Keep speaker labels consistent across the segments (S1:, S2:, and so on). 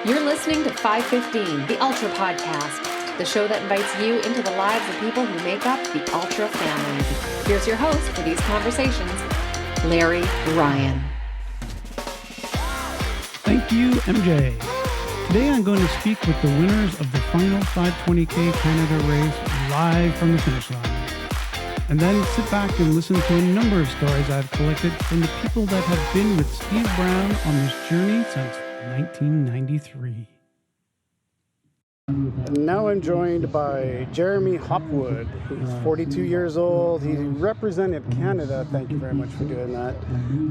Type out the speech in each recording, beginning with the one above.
S1: You're listening to 515, the Ultra Podcast, the show that invites you into the lives of people who make up the Ultra family. Here's your host for these conversations, Larry Ryan.
S2: Thank you, MJ. Today I'm going to speak with the winners of the final 520K Canada race live from the finish line. And then sit back and listen to a number of stories I've collected from the people that have been with Steve Brown on this journey since 1993. Now I'm joined by Jeremy Hopwood, who's 42 years old. He represented Canada. Thank you very much for doing that.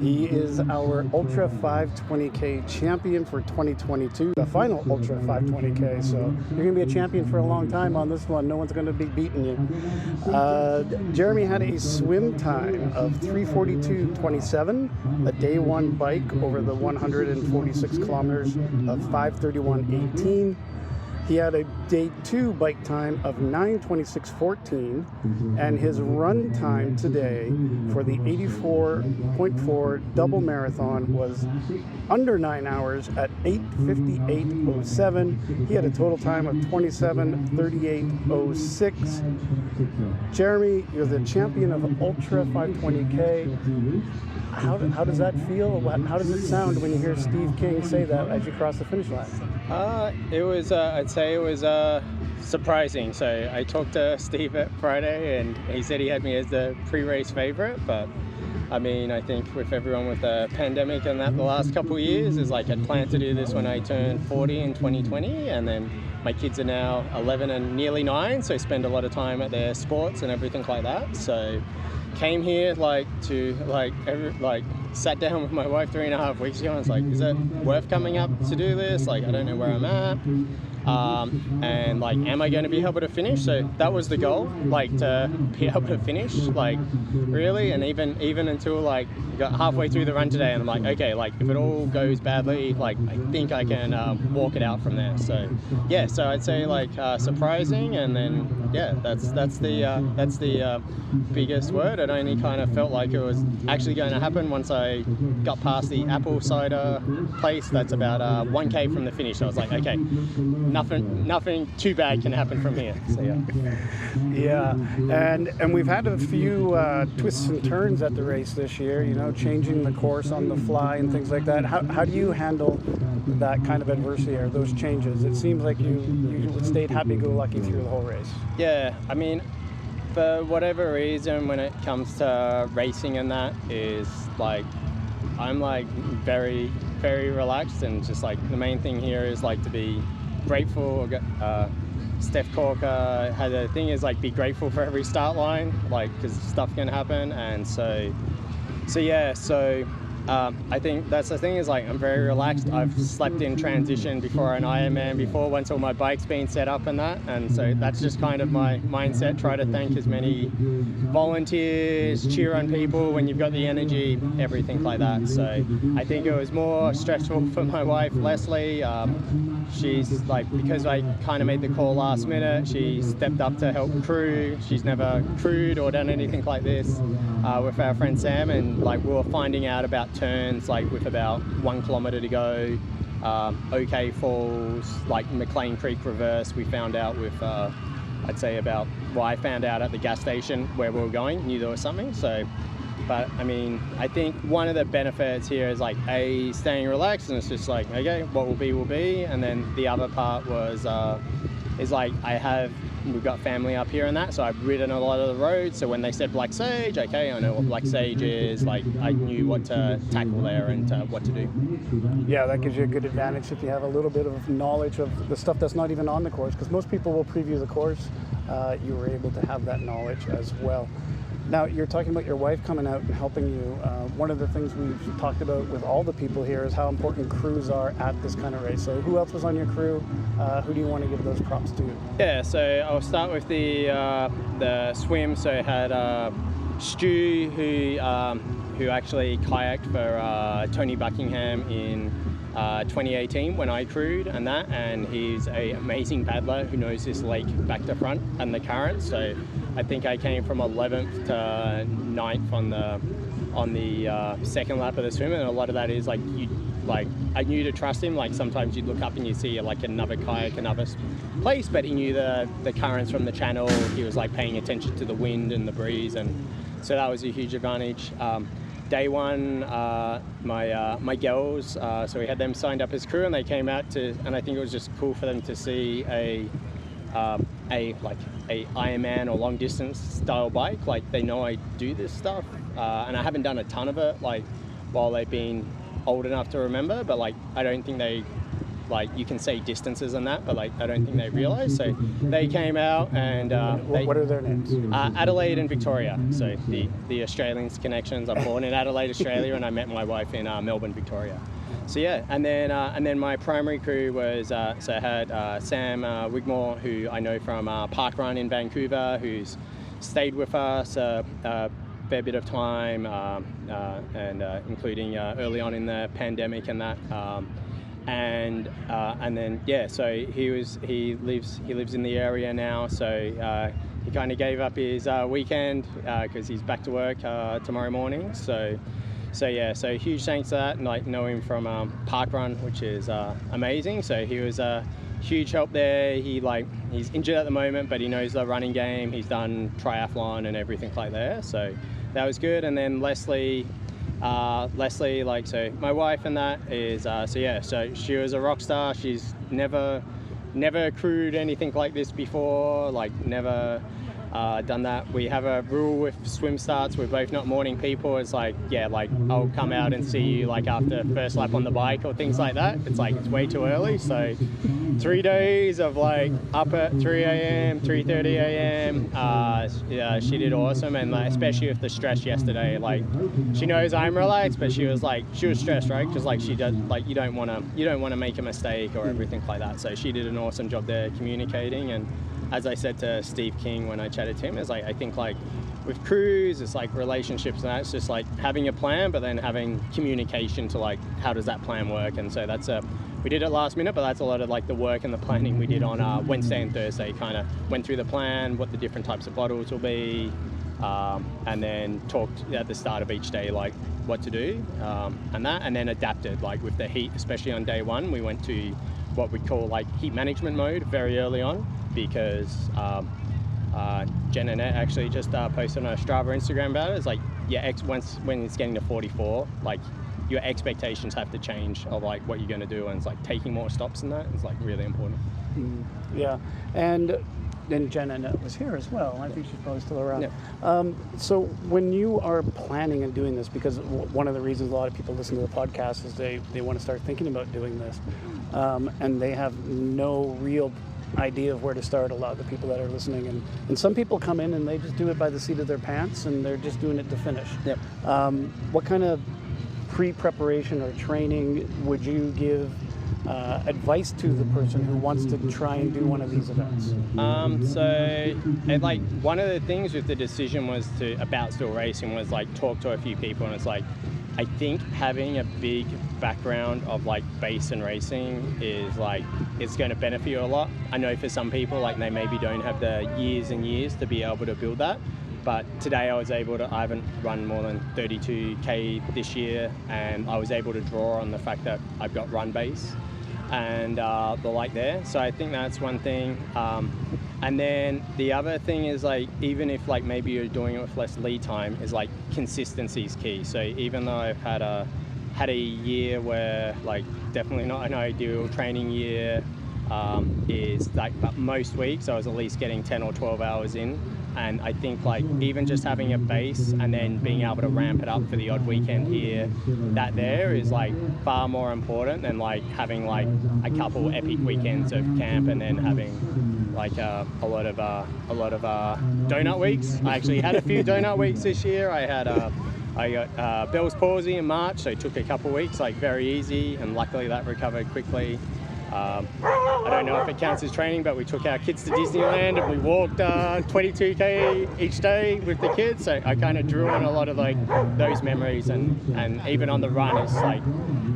S2: He is our Ultra 520K champion for 2022, the final Ultra 520K. So you're going to be a champion for a long time on this one. No one's going to be beating you. Jeremy had a swim time of 3:42.27, a day one bike over the 146 kilometers of 5:31.18. He had a day two bike time of 9:26.14, and his run time today for the 84.4 double marathon was under 9 hours at 8:58.07. He had a total time of 27:38.06. Jeremy, you're the champion of Ultra 520K. How does that feel? How does it sound when you hear Steve King say that as you cross the finish line?
S3: It was, I'd say it was surprising. So I talked to Steve at Friday and he said he had me as the pre-race favorite, but I mean, I think with everyone with the pandemic and that the last couple of years is like I'd planned to do this when I turned 40 in 2020, and then my kids are now 11 and nearly 9, so I spend a lot of time at their sports and everything like that. So came here sat down with my wife 3.5 weeks ago and was like, is it worth coming up to do this? Like, I don't know where I'm at. And like, am I going to be able to finish? So that was the goal, like to be able to finish, like really. And even until like got halfway through the run today and I'm like, okay, like if it all goes badly, like I think I can walk it out from there. So yeah, so I'd say like surprising, and then yeah, that's the biggest word. It only kind of felt like it was actually going to happen once I got past the apple cider place. That's about 1K from the finish. I was like, okay, nothing too bad can happen from here. So
S2: yeah, and we've had a few twists and turns at the race this year, you know, changing the course on the fly and things like that. How do you handle that kind of adversity or those changes? It seems like you stayed happy-go-lucky through the whole race.
S3: Yeah, I mean, for whatever reason, when it comes to racing and that, is like I'm like very, very relaxed, and just like the main thing here is like to be grateful. Steph Corker had a thing is like be grateful for every start line, like because stuff can happen. And so I think that's the thing is like I'm very relaxed. I've slept in transition before an Ironman before once all my bike's been set up and that, and so that's just kind of my mindset. Try to thank as many volunteers, cheer on people when you've got the energy, everything like that. So I think it was more stressful for my wife Leslie. She's like, because I kind of made the call last minute, she stepped up to help crew. She's never crewed or done anything like this with our friend Sam, and like we were finding out about turns like with about 1 kilometer to go, OK Falls, like McLean Creek reverse. We found out with I found out at the gas station where we were going, knew there was something. So but I mean, I think one of the benefits here is like staying relaxed, and it's just like, okay, what will be. And then the other part was is like we've got family up here and that, so I've ridden a lot of the roads. So when they said Black Sage, okay, I know what Black Sage is. Like I knew what to tackle there and what to do.
S2: Yeah, that gives you a good advantage if you have a little bit of knowledge of the stuff that's not even on the course, because most people will preview the course. You were able to have that knowledge as well. Now, you're talking about your wife coming out and helping you. One of the things we've talked about with all the people here is how important crews are at this kind of race. So who else was on your crew? Who do you want to give those props to?
S3: Yeah, so I'll start with the swim. So I had Stu, who actually kayaked for Tony Buckingham in 2018 when I crewed and that, and he's an amazing paddler who knows this lake back to front and the current. So I think I came from 11th to 9th on the second lap of the swim, and a lot of that is like like, I knew to trust him. Like, sometimes you'd look up and you see like another kayak, another place, but he knew the currents from the channel. He was like paying attention to the wind and the breeze, and so that was a huge advantage. Day one, my girls, so we had them signed up as crew, and they came out to, and I think it was just cool for them to see a Ironman or long distance style bike. Like, they know I do this stuff, and I haven't done a ton of it, like, while they've been old enough to remember, but like, I don't think they, like, you can say distances and that, but like, I don't think they realize. So they came out, and
S2: what are their names?
S3: Adelaide and Victoria. So the Australians connections. I'm born in Adelaide, Australia, and I met my wife in Melbourne, Victoria. So yeah, and then my primary crew was so I had Sam Wigmore, who I know from Park Run in Vancouver, who's stayed with us a fair bit of time, and including early on in the pandemic and that. And then yeah, so he lives in the area now, so he kind of gave up his weekend because he's back to work tomorrow morning. So yeah, so huge thanks to that, and like, know him from Park Run, which is amazing. So he was a huge help there. He's injured at the moment, but he knows the running game. He's done triathlon and everything like that, so that was good. And then Leslie, like, so my wife and that is, so yeah, so she was a rock star. She's never crewed anything like this before, like never done that. We have a rule with swim starts, we're both not morning people. It's like, yeah, like, I'll come out and see you like after first lap on the bike or things like that. It's like, it's way too early. So 3 days of like up at 3 a.m, 3:30 a.m. Yeah, she did awesome. And like, especially with the stress yesterday, like, she knows I'm relaxed, but she was stressed, right? Because like, she does, like, you don't want to make a mistake or everything like that. So she did an awesome job there communicating. And as I said to Steve King when I chatted to him, it's like, I think like with crews, it's like relationships and that, it's just like having a plan, but then having communication to like, how does that plan work? And so we did it last minute, but that's a lot of like the work and the planning we did on Wednesday and Thursday. Kind of went through the plan, what the different types of bottles will be, and then talked at the start of each day like what to do, and then adapted. Like with the heat, especially on day one, we went to what we call like heat management mode very early on, because Jen and Annett actually just posted on a Strava Instagram about it. It's like, yeah, when it's getting to 44, like, your expectations have to change of like what you're going to do, and it's like taking more stops and that is like really important.
S2: Yeah, and then Jen Annett was here as well. I think she's probably still around. Yeah. So when you are planning and doing this, because one of the reasons a lot of people listen to the podcast is they want to start thinking about doing this, and they have no real idea of where to start, a lot of the people that are listening, and some people come in and they just do it by the seat of their pants and they're just doing it to finish.
S3: Yep.
S2: What kind of pre-preparation or training would you give advice to the person who wants to try and do one of these events?
S3: Like, one of the things with the decision about still racing was like, talk to a few people, and it's like, I think having a big background of like base and racing is like, it's going to benefit you a lot. I know for some people, like, they maybe don't have the years and years to be able to build that. But today I haven't run more than 32K this year, and I was able to draw on the fact that I've got run base and the like there. So I think that's one thing. And then the other thing is like, even if like maybe you're doing it with less lead time, is like consistency is key. So even though I've had a year where like definitely not an ideal training year, is like, but most weeks I was at least getting 10 or 12 hours in. And I think like even just having a base and then being able to ramp it up for the odd weekend here, that there is like far more important than like having like a couple epic weekends of camp and then having like a lot of donut weeks. I actually had a few donut weeks this year. I got Bell's palsy in March, so it took a couple weeks, like very easy, and luckily that recovered quickly. I don't know if it counts as training, but we took our kids to Disneyland and we walked 22K each day with the kids. So I kind of drew on a lot of like those memories, and even on the run, it's like,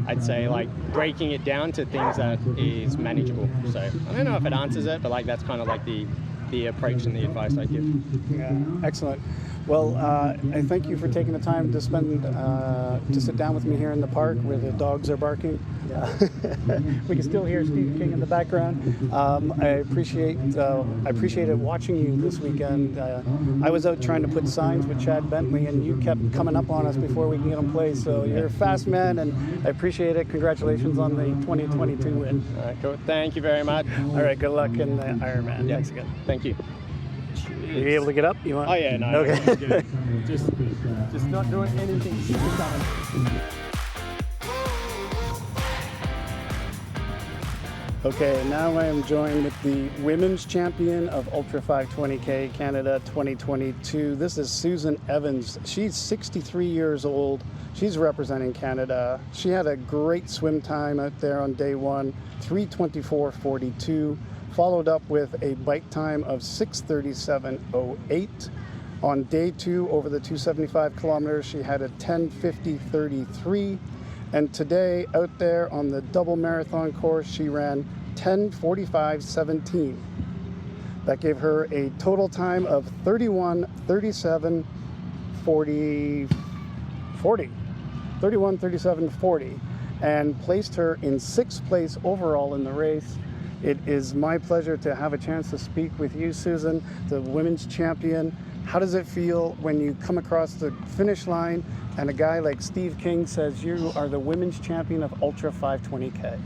S3: I'd say like breaking it down to things that is manageable. So I don't know if it answers it, but like that's kind of like the the approach and the advice I give.
S2: Yeah, excellent. Well, I thank you for taking the time to sit down with me here in the park where the dogs are barking. We can still hear Steve King in the background. I appreciated watching you this weekend. I was out trying to put signs with Chad Bentley, and you kept coming up on us before we can get them placed. So you're a fast man, and I appreciate it. Congratulations on the 2022 win.
S3: All right, cool. Thank you very much.
S2: All right, good luck in the Ironman.
S3: Yeah.
S2: Thanks again.
S3: Thank you.
S2: Are you able to get up? You want?
S3: Oh yeah, no.
S2: Okay.
S3: just not doing anything super dumb.
S2: Okay, now I am joined with the women's champion of Ultra 520K Canada 2022. This is Susan Evans. She's 63 years old. She's representing Canada. She had a great swim time out there on day one, 3:24.42, followed up with a bike time of 6:37.08. On day two, over the 275 kilometers, she had a 10:50.33. And today, out there on the double marathon course, she ran 10:45.17. That gave her a total time of 31:37.40, and placed her in 6th place overall in the race. It is my pleasure to have a chance to speak with you, Susan, the women's champion. How does it feel when you come across the finish line and a guy like Steve King says you are the women's champion of Ultra 520K?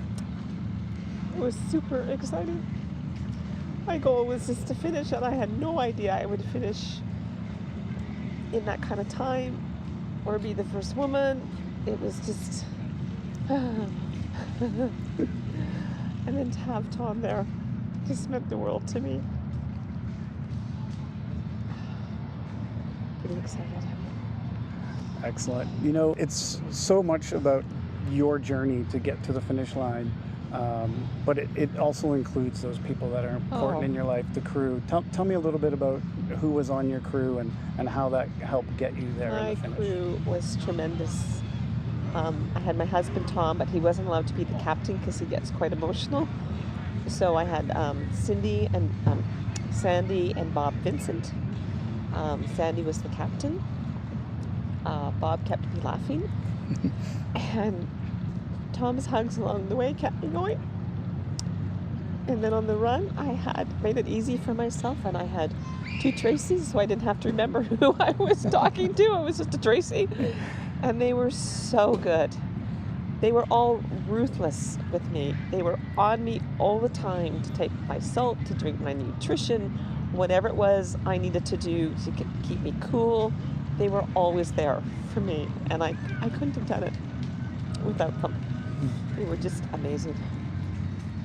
S4: It was super exciting. My goal was just to finish, and I had no idea I would finish in that kind of time or be the first woman. It was just... And then to have Tom there just meant the world to me. Pretty excited.
S2: Excellent. You know, it's so much about your journey to get to the finish line, but it also includes those people that are important in your life, the crew. Tell me a little bit about who was on your crew and how that helped get you there in the finish.
S4: My crew was tremendous. I had my husband Tom, but he wasn't allowed to be the captain because he gets quite emotional. So I had Sandi and Bob Vincent. Sandi was the captain. Bob kept me laughing. And Tom's hugs along the way kept me going. And then on the run, I had made it easy for myself, and I had 2 Tracies, so I didn't have to remember who I was talking to. It was just a Tracy. And they were so good. They were all ruthless with me. They were on me all the time to take my salt, to drink my nutrition, whatever it was I needed to do to keep me cool. They were always there for me, and I couldn't have done it without them. They were just amazing.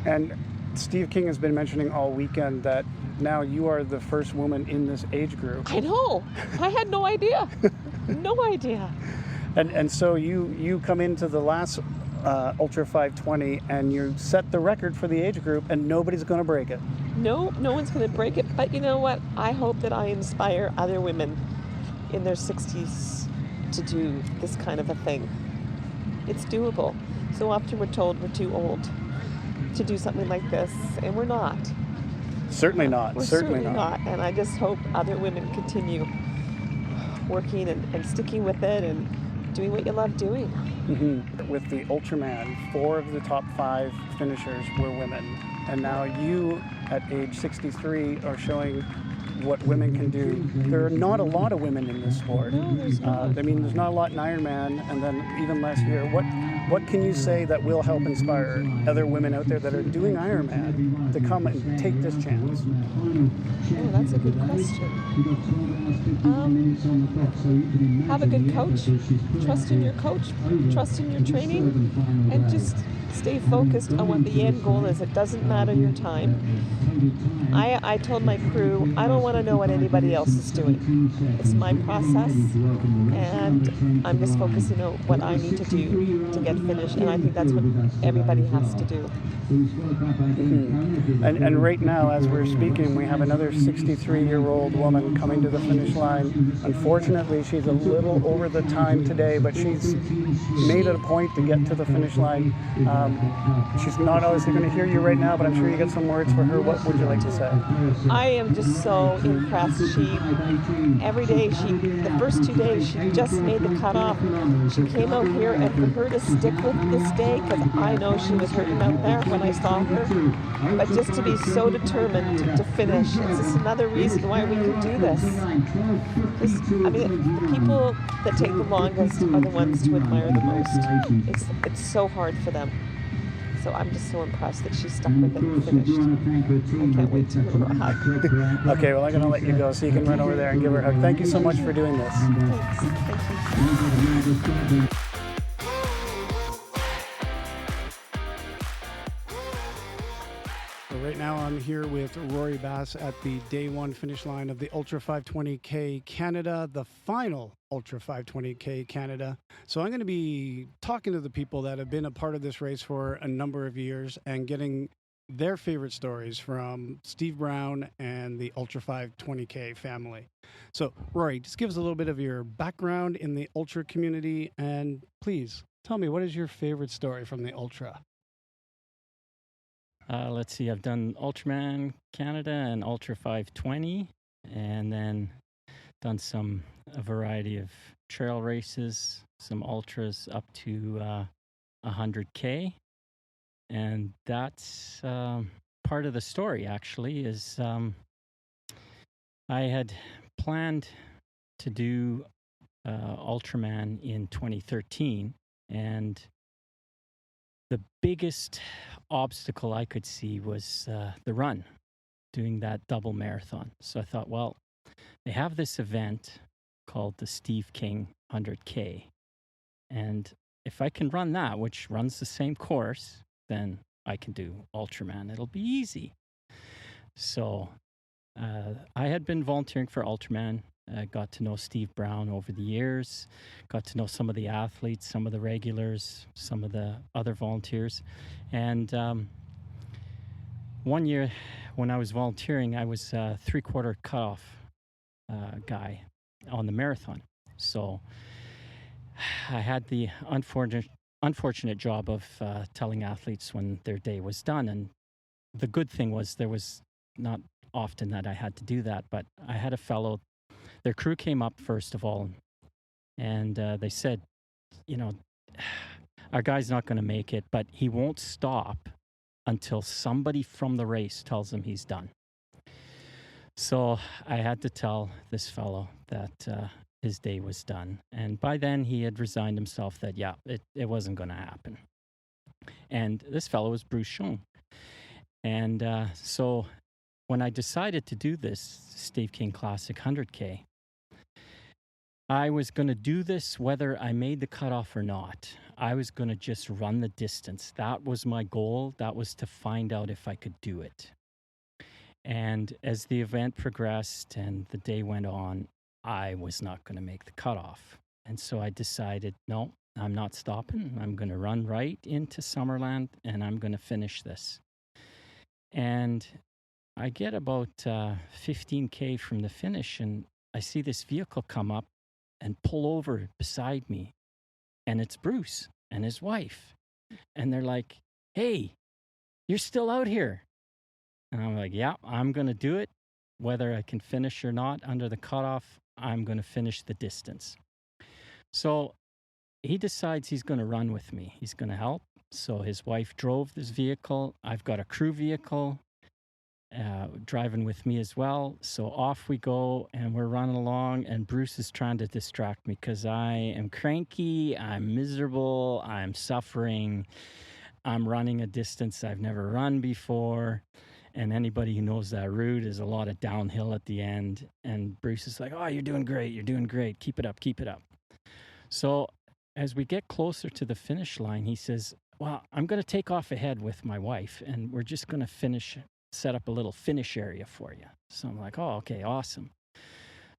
S2: And Steve King has been mentioning all weekend that now you are the first woman in this age group.
S4: I know. I had no idea. No idea.
S2: And so you come into the last Ultra 520 and you set the record for the age group, and nobody's going to break it.
S4: No one's going to break it. But you know what? I hope that I inspire other women in their 60s to do this kind of a thing. It's doable. So often we're told we're too old to do something like this, and we're not.
S2: Certainly not.
S4: We're certainly not. And I just hope other women continue working and sticking with it and doing what you love doing.
S2: Mm-hmm. With the Ultraman, 4 of the top 5 finishers were women. And now you, at age 63, are showing what women can do. There are not a lot of women in this sport.
S4: No, there's not.
S2: There's not a lot in Ironman, and then even less here. What can you say that will help inspire other women out there that are doing Ironman to come and take this chance?
S4: Oh, that's a good question. Have a good coach. Trust in your coach. Trust in your training. And just stay focused on what the end goal is. It doesn't matter your time. I told my crew, I don't don't want to know what anybody else is doing. It's my process, and I'm just focusing on what I need to do to get finished, and I think that's what everybody has to do.
S2: Mm-hmm. And right now, as we're speaking, we have another 63-year-old woman coming to the finish line. Unfortunately, she's a little over the time today, but she's made it a point to get to the finish line. She's not obviously going to hear you right now, but I'm sure you got some words for her. What would you like to say?
S4: I am just so impressed. Every day, the first 2 days, she just made the cutoff. She came out here, and for her to stick with this day, because I know she was hurting out there when I saw her, but just to be so determined to finish, it's just another reason why we can do this. The people that take the longest are the ones to admire the most. It's so hard for them. So I'm just so impressed that she stuck with it and finished. I can't wait to give her a hug.
S2: Okay, well, I'm going to let you go so you can run over there and give her a hug. Thank you so much for doing this.
S4: Thanks. Thank you.
S2: Right now I'm here with Rory Bass at the day one finish line of the Ultra 520K Canada, the final Ultra 520K Canada. So I'm going to be talking to the people that have been a part of this race for a number of years and getting their favorite stories from Steve Brown and the Ultra 520K family. So Rory, just give us a little bit of your background in the Ultra community, and please tell me, what is your favorite story from the Ultra?
S5: Let's see, I've done Ultraman Canada and Ultra 520, and then done a variety of trail races, some ultras up to 100K. And that's part of the story, actually, is I had planned to do Ultraman in 2013, and the biggest obstacle I could see was the run, doing that double marathon. So I thought, well, they have this event called the Steve King 100K. And if I can run that, which runs the same course, then I can do Ultraman. It'll be easy. So I had been volunteering for Ultraman. I got to know Steve Brown over the years, got to know some of the athletes, some of the regulars, some of the other volunteers. And one year when I was volunteering, I was a three-quarter cutoff guy on the marathon. So I had the unfortunate job of telling athletes when their day was done. And the good thing was there was not often that I had to do that, but I had a fellow. Their crew came up, first of all, and they said, our guy's not going to make it, but he won't stop until somebody from the race tells him he's done. So I had to tell this fellow that his day was done. And by then, he had resigned himself that, it wasn't going to happen. And this fellow was Bruce Schoen. And so when I decided to do this Steve King Classic 100K, I was going to do this whether I made the cutoff or not. I was going to just run the distance. That was my goal. That was to find out if I could do it. And as the event progressed and the day went on, I was not going to make the cutoff. And so I decided, no, I'm not stopping. I'm going to run right into Summerland, and I'm going to finish this. And I get about 15K from the finish, and I see this vehicle come up and pull over beside me. And it's Bruce and his wife. And they're like, hey, you're still out here. And I'm like, yeah, I'm going to do it. Whether I can finish or not under the cutoff, I'm going to finish the distance. So he decides he's going to run with me. He's going to help. So his wife drove this vehicle. I've got a crew vehicle driving with me as well. So off we go, and we're running along, and Bruce is trying to distract me because I am cranky, I'm miserable, I'm suffering, I'm running a distance I've never run before, and anybody who knows that route is a lot of downhill at the end. And Bruce is like, oh, you're doing great, keep it up. So as we get closer to the finish line, he says, well, I'm going to take off ahead with my wife, and we're just going to finish set up a little finish area for you. So I'm like, oh, okay, awesome.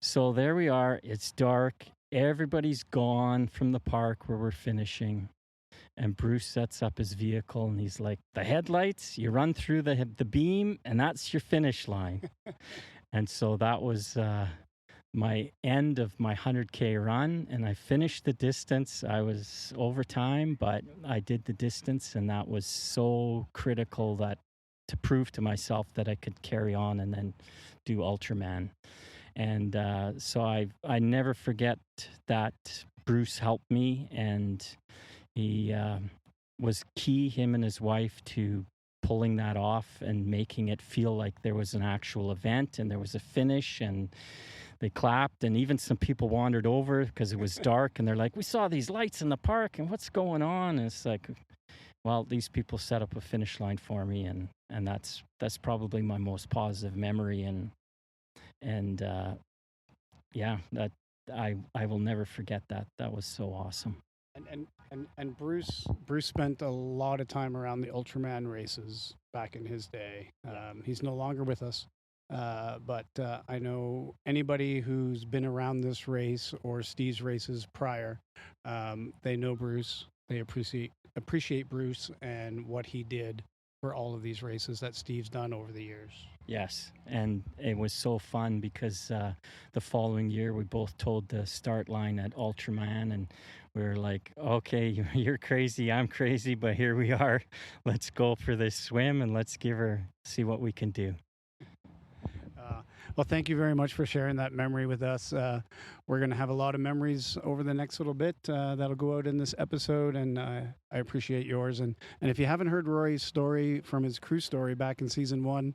S5: So there we are. It's dark. Everybody's gone from the park where we're finishing. And Bruce sets up his vehicle and he's like, the headlights, you run through the beam and that's your finish line. And so that was my end of my 100K run. And I finished the distance. I was over time, but I did the distance. And that was so critical that to prove to myself that I could carry on and then do Ultraman. And so I never forget that Bruce helped me, and he was key, him and his wife, to pulling that off and making it feel like there was an actual event and there was a finish, and they clapped, and even some people wandered over because it was dark and they're like, we saw these lights in the park and what's going on? And it's like, well, these people set up a finish line for me, and that's probably my most positive memory, and yeah, that I will never forget that. That was so awesome.
S2: And Bruce spent a lot of time around the Ultraman races back in his day. He's no longer with us, but I know anybody who's been around this race or Steve's races prior, they know Bruce. They appreciate Bruce and what he did for all of these races that Steve's done over the years.
S5: Yes, and it was so fun because the following year we both told the start line at Ultraman, and we were like, okay, you're crazy, I'm crazy, but here we are. Let's go for this swim and let's see what we can do.
S2: Well, thank you very much for sharing that memory with us. We're going to have a lot of memories over the next little bit that'll go out in this episode, and I appreciate yours. And if you haven't heard Rory's story from his crew story back in season 1,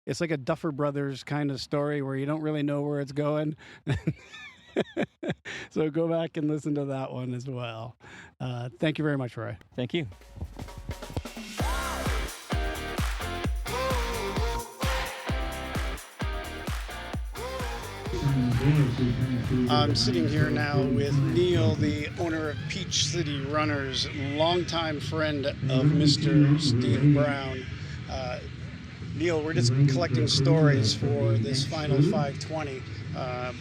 S2: it's like a Duffer Brothers kind of story where you don't really know where it's going. So go back and listen to that one as well. Thank you very much, Roy.
S5: Thank you.
S2: I'm sitting here now with Neil, the owner of Peach City Runners, longtime friend of Mr. Steve Brown. Neil, we're just collecting stories for this final 520.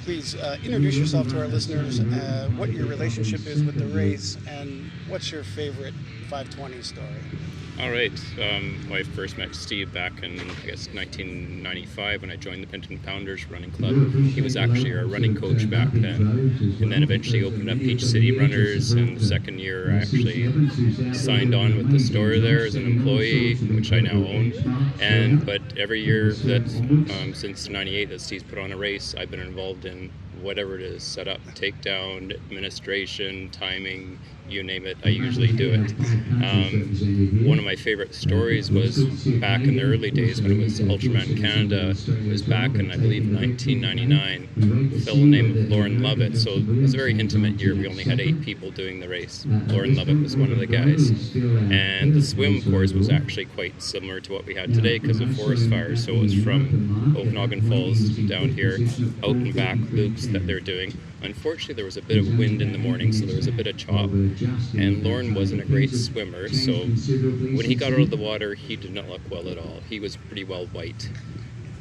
S2: Please introduce yourself to our listeners, what your relationship is with the race, and what's your favorite 520 story?
S6: All right. I first met Steve back in, 1995 when I joined the Penticton Pounders running club. He was actually our running coach back then, and then eventually opened up Peach City Runners. And the second year, I actually signed on with the store there as an employee, which I now own. But every year that since '98 that Steve's put on a race, I've been involved in whatever it is, set up, takedown, administration, timing, you name it, I usually do it. One of my favorite stories was back in the early days when it was Ultraman Canada. It was back in, I believe, 1999. A fellow named Lauren Lovett. So it was a very intimate year. We only had 8 people doing the race. Lauren Lovett was one of the guys. And the swim, of course, was actually quite similar to what we had today because of forest fires. So it was from Okanagan Falls down here, out and back loops that they're doing. Unfortunately, there was a bit of wind in the morning, so there was a bit of chop. And Lauren wasn't a great swimmer, so when he got out of the water, he did not look well at all. He was pretty well white.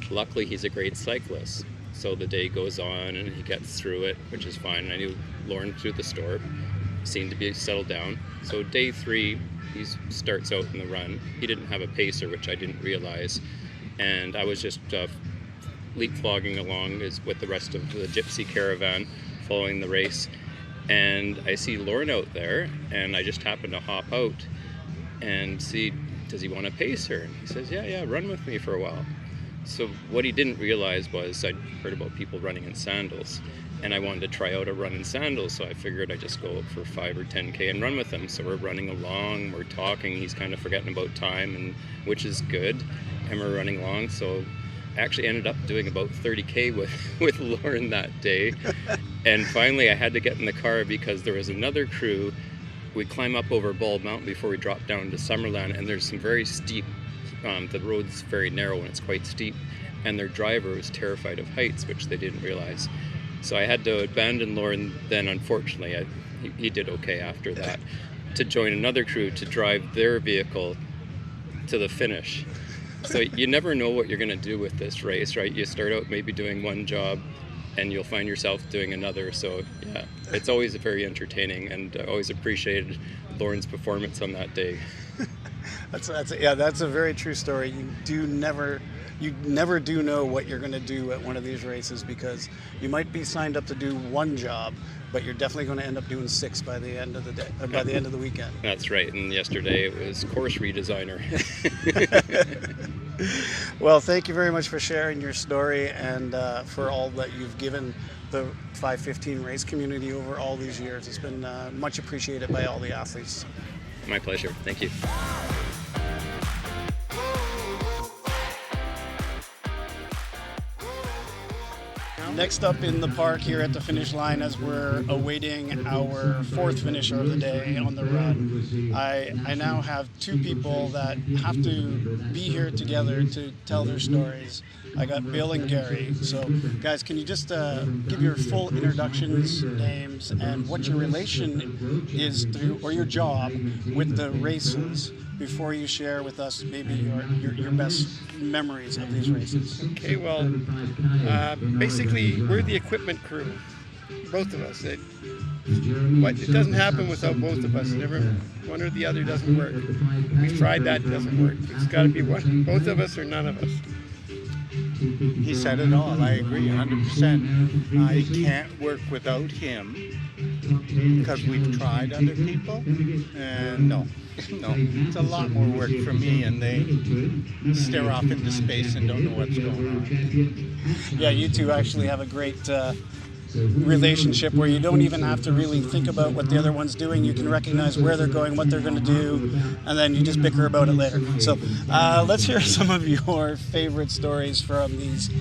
S6: Luckily, he's a great cyclist. So the day goes on, and he gets through it, which is fine. I knew Lauren through the store, seemed to be settled down. So day 3, he starts out in the run. He didn't have a pacer, which I didn't realize. And I was just leapfrogging along with the rest of the gypsy caravan following the race, and I see Lauren out there, and I just happen to hop out and see, does he want to pace her? And he says, yeah, run with me for a while. So what he didn't realize was I'd heard about people running in sandals, and I wanted to try out a run in sandals, so I figured I'd just go up for 5 or 10K and run with him. So we're running along, we're talking, he's kind of forgetting about time, and which is good, and we're running along. So I actually ended up doing about 30K with Lauren that day. And finally I had to get in the car because there was another crew. We climb up over Bald Mountain before we drop down to Summerland, and there's some very steep, the road's very narrow and it's quite steep, and their driver was terrified of heights, which they didn't realize. So I had to abandon Lauren then, unfortunately. He did okay after that, to join another crew to drive their vehicle to the finish. So you never know what you're going to do with this race, right? You start out maybe doing one job and you'll find yourself doing another. So yeah, it's always very entertaining, and I always appreciated Lauren's performance on that day.
S2: That's a very true story. You never do know what you're going to do at one of these races, because you might be signed up to do one job, but you're definitely going to end up doing 6 by the end of the day, or by the end of the weekend.
S6: That's right. And yesterday it was course redesigner.
S2: Well, thank you very much for sharing your story, and for all that you've given the 515 race community over all these years. It's been much appreciated by all the athletes.
S6: My pleasure. Thank you.
S2: Next up in the park here at the finish line, as we're awaiting our 4th finisher of the day on the run, I now have 2 people that have to be here together to tell their stories. I got Bill and Gary. So guys, can you just give your full introductions, names, and what your relation is through, or your job with the races, before you share with us maybe your best memories of these races?
S7: Okay, well, basically we're the equipment crew, both of us. But it doesn't happen without both of us. Never one or the other doesn't work. We've tried that, it doesn't work. It's got to be one, both of us or none of us.
S8: He said it all. I agree 100%. I can't work without him, because we've tried other people, and no, it's a lot more work for me, and they stare off into space and don't know what's going on.
S2: Yeah, you two actually have a great relationship where you don't even have to really think about what the other one's doing. You can recognize where they're going, what they're going to do, and then you just bicker about it later. So let's hear some of your favorite stories from these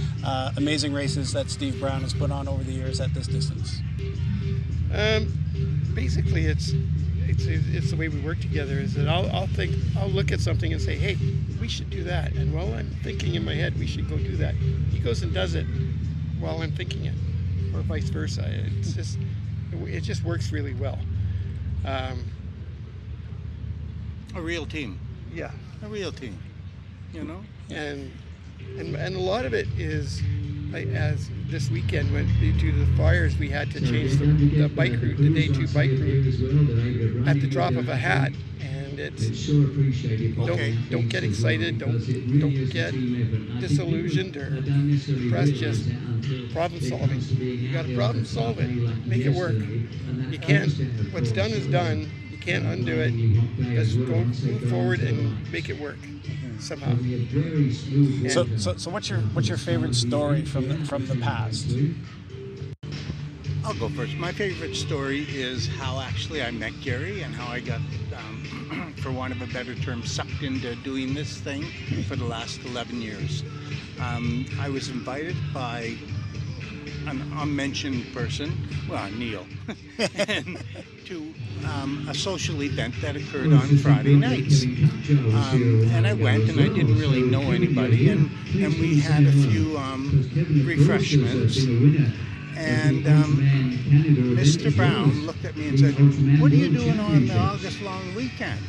S2: amazing races that Steve Brown has put on over the years at this distance.
S7: Basically, it's the way we work together. Is that I'll look at something and say, hey, we should do that, and while I'm thinking in my head we should go do that, he goes and does it while I'm thinking it, or vice versa. It just works really well.
S8: A real team.
S7: Yeah,
S8: A real team. You know.
S7: and a lot of it is, as this weekend went due to the fires, we had to change the bike route, the day 2 bike route, at the drop of a hat. And it's don't get excited, don't get disillusioned or depressed. Just problem solving. You got to problem solve it, make it work. You can't. What's done is done. You can't undo it. Just move forward and make it work somehow.
S2: So what's your favorite story from the past?
S8: I'll go first. My favorite story is how actually I met Gary and how I got, for want of a better term, sucked into doing this thing for the last 11 years. I was invited by an unmentioned person, well, Neil, and to a social event that occurred on Friday nights. And I went, and I didn't really know anybody, and we had a few refreshments. And Mr. Brown looked at me and said, "What are you doing on the August long weekend?"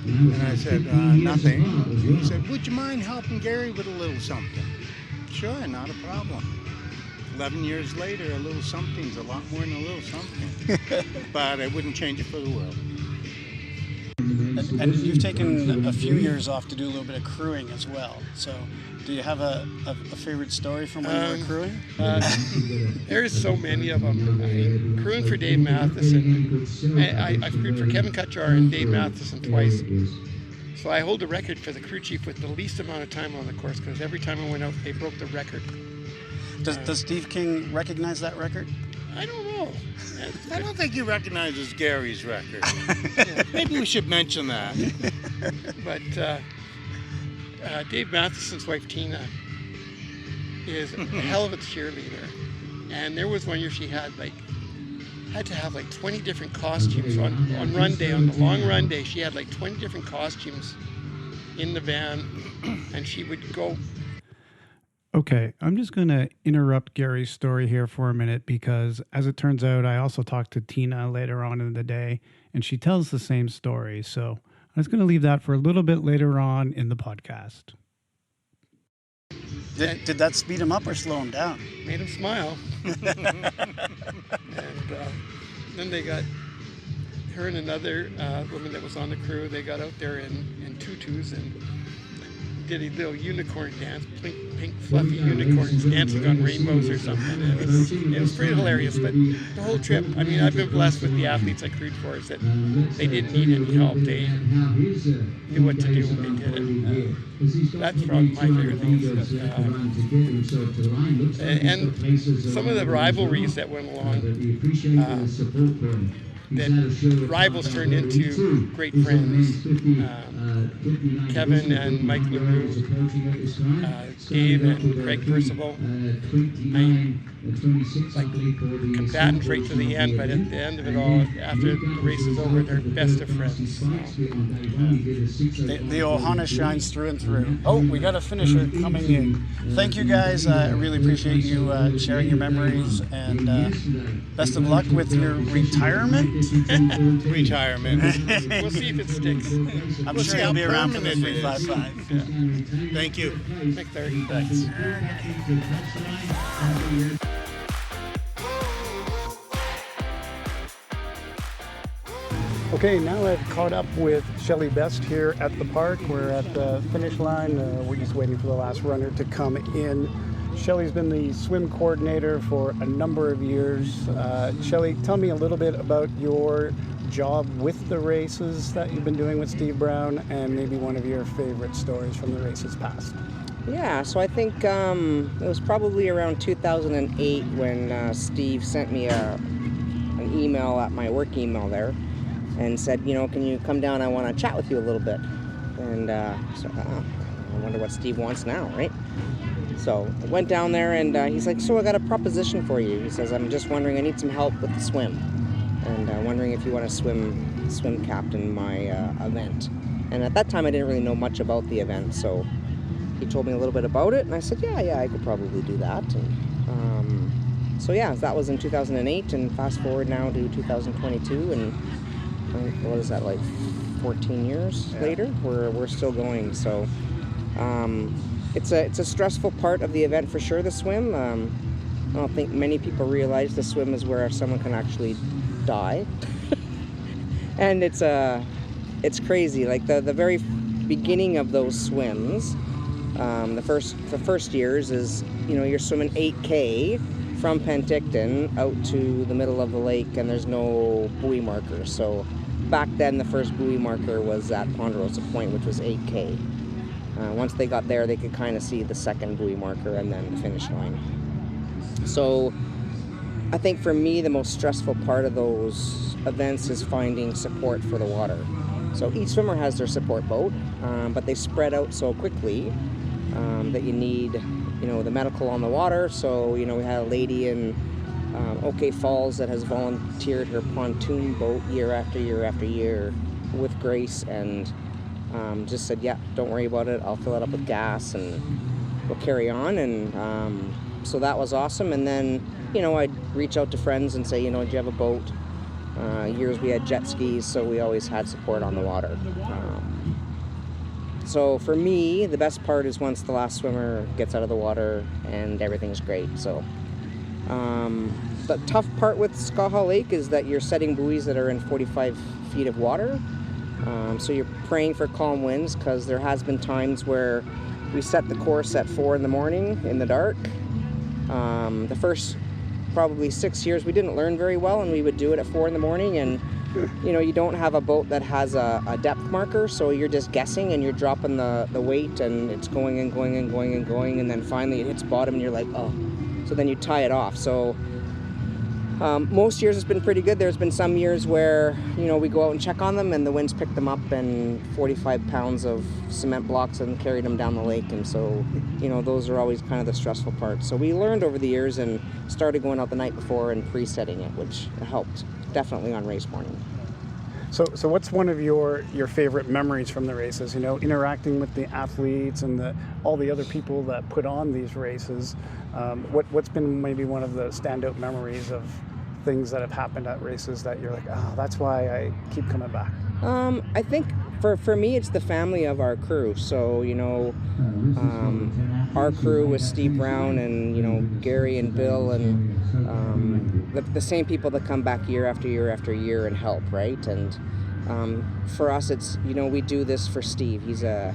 S8: And I said, "Nothing." He said, "Would you mind helping Gary with a little something?" Sure, not a problem. 11 years later, a little something's a lot more than a little something. But I wouldn't change it for the world.
S2: And you've taken a few years off to do a little bit of crewing as well. So do you have a favorite story from when you were crewing?
S7: There's so many of them. Crewing for Dave Matheson. I've crewed for Kevin Kutchar and Dave Matheson twice. So I hold the record for the crew chief with the least amount of time on the course, because every time I went out, they broke the record.
S2: Does Steve King recognize that record?
S7: I don't know.
S8: I don't think he recognizes Gary's record. Maybe we should mention that.
S7: But Dave Matheson's wife, Tina, is a hell of a cheerleader. And there was one year she had to have 20 different costumes on run day, on the long run day. She had 20 different costumes in the van, and she would go.
S2: Okay, I'm just going to interrupt Gary's story here for a minute, because as it turns out, I also talked to Tina later on in the day, and she tells the same story. So I'm just going to leave that for a little bit later on in the podcast. Did that speed him up or slow him down?
S7: Made him smile. And then they got her and another woman that was on the crew. They got out there in tutus and did a little unicorn dance, pink fluffy unicorns dancing on rainbows or something. It was pretty hilarious. But the whole trip, I mean, I've been blessed with the athletes I crewed for, is that they didn't need any help. They knew what to do when they did it. That's probably my favorite thing. And some of the rivalries that went along, that rivals turned into great friends. Kevin and Mike LaRue, Dave and Craig Percival. Like combatants right to the end, but at the end of it all, after the race is over, they're best of friends. So,
S2: the Ohana shines through and through. Oh, we got a finisher coming in. Thank you guys. I really appreciate you sharing your memories, and best of luck with your retirement.
S8: Retirement.
S7: We'll see if it sticks.
S2: I'm sure you'll be around for the 355.
S8: Yeah. Thank you.
S7: Thanks, Larry.
S2: Thanks. Okay, now I've caught up with Shelley Best here at the park. We're at the finish line. We're just waiting for the last runner to come in. Shelley's been the swim coordinator for a number of years. Shelley, tell me a little bit about your job with the races that you've been doing with Steve Brown, and maybe one of your favorite stories from the races past.
S9: Yeah, so I think it was probably around 2008 when Steve sent me an email at my work email there and said, you know, can you come down? I want to chat with you a little bit. And so I wonder what Steve wants now, right? So I went down there and he's like, so I got a proposition for you. He says, I'm just wondering, I need some help with the swim. And wondering if you want to swim captain my event. And at that time I didn't really know much about the event, so he told me a little bit about it, and I said, yeah, I could probably do that. And so yeah, that was in 2008, and fast forward now to 2022, and what is that, like 14 years later? We're still going. So it's a stressful part of the event for sure, the swim. I don't think many people realize the swim is where someone can actually die. And it's crazy. Like the very beginning of those swims, the first years is, you know, you're swimming 8K from Penticton out to the middle of the lake, and there's no buoy marker. So back then the first buoy marker was at Ponderosa Point, which was 8K. Once they got there, they could kind of see the second buoy marker and then the finish line. So I think for me, the most stressful part of those events is finding support for the water. So each swimmer has their support boat, but they spread out so quickly that you need, you know, the medical on the water. So, you know, we had a lady in OK Falls that has volunteered her pontoon boat year after year after year with Grace, and just said, yeah, don't worry about it. I'll fill it up with gas and we'll carry on. And so that was awesome. And then, you know, I'd reach out to friends and say, you know, do you have a boat? Years we had jet skis, so we always had support on the water. So for me, the best part is once the last swimmer gets out of the water and everything's great. So the tough part with Skaha Lake is that you're setting buoys that are in 45 feet of water. So you're praying for calm winds, because there has been times where we set the course at 4 in the morning in the dark. The first probably 6 years we didn't learn very well, and we would do it at 4 in the morning, and you know, you don't have a boat that has a depth marker, so you're just guessing and you're dropping the weight, and it's going and going and going and going, and then finally it hits bottom and you're like, oh, so then you tie it off. So most years it's been pretty good. There's been some years where, you know, we go out and check on them and the winds pick them up, and 45 pounds of cement blocks and carried them down the lake. And so, you know, those are always kind of the stressful parts. So we learned over the years and started going out the night before and pre-setting it, which helped definitely on race morning.
S2: So what's one of your favorite memories from the races? You know, interacting with the athletes and all the other people that put on these races. What's been maybe one of the standout memories of things that have happened at races that you're like, oh, that's why I keep coming back?
S9: I think For me, it's the family of our crew. So, our crew with Steve Brown and, Gary and Bill and the same people that come back year after year after year and help, right? And for us, it's, we do this for Steve. He's a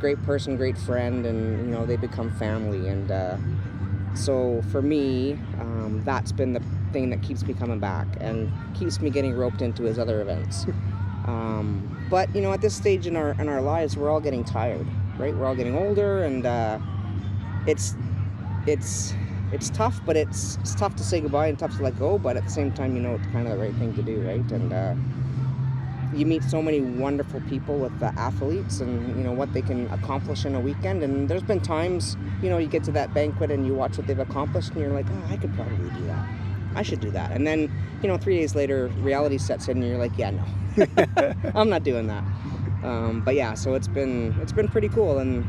S9: great person, great friend, and, they become family. And so for me, that's been the thing that keeps me coming back and keeps me getting roped into his other events. But at this stage in our lives, we're all getting tired, right? We're all getting older, and it's tough, but it's tough to say goodbye and tough to let go. But at the same time, it's kind of the right thing to do, right? And you meet so many wonderful people with the athletes, and what they can accomplish in a weekend. And there's been times, you get to that banquet and you watch what they've accomplished, and you're like, oh, I could probably do that. I should do that. And then, 3 days later, reality sets in, and you're like, yeah, no. I'm not doing that. But yeah, so it's been pretty cool, and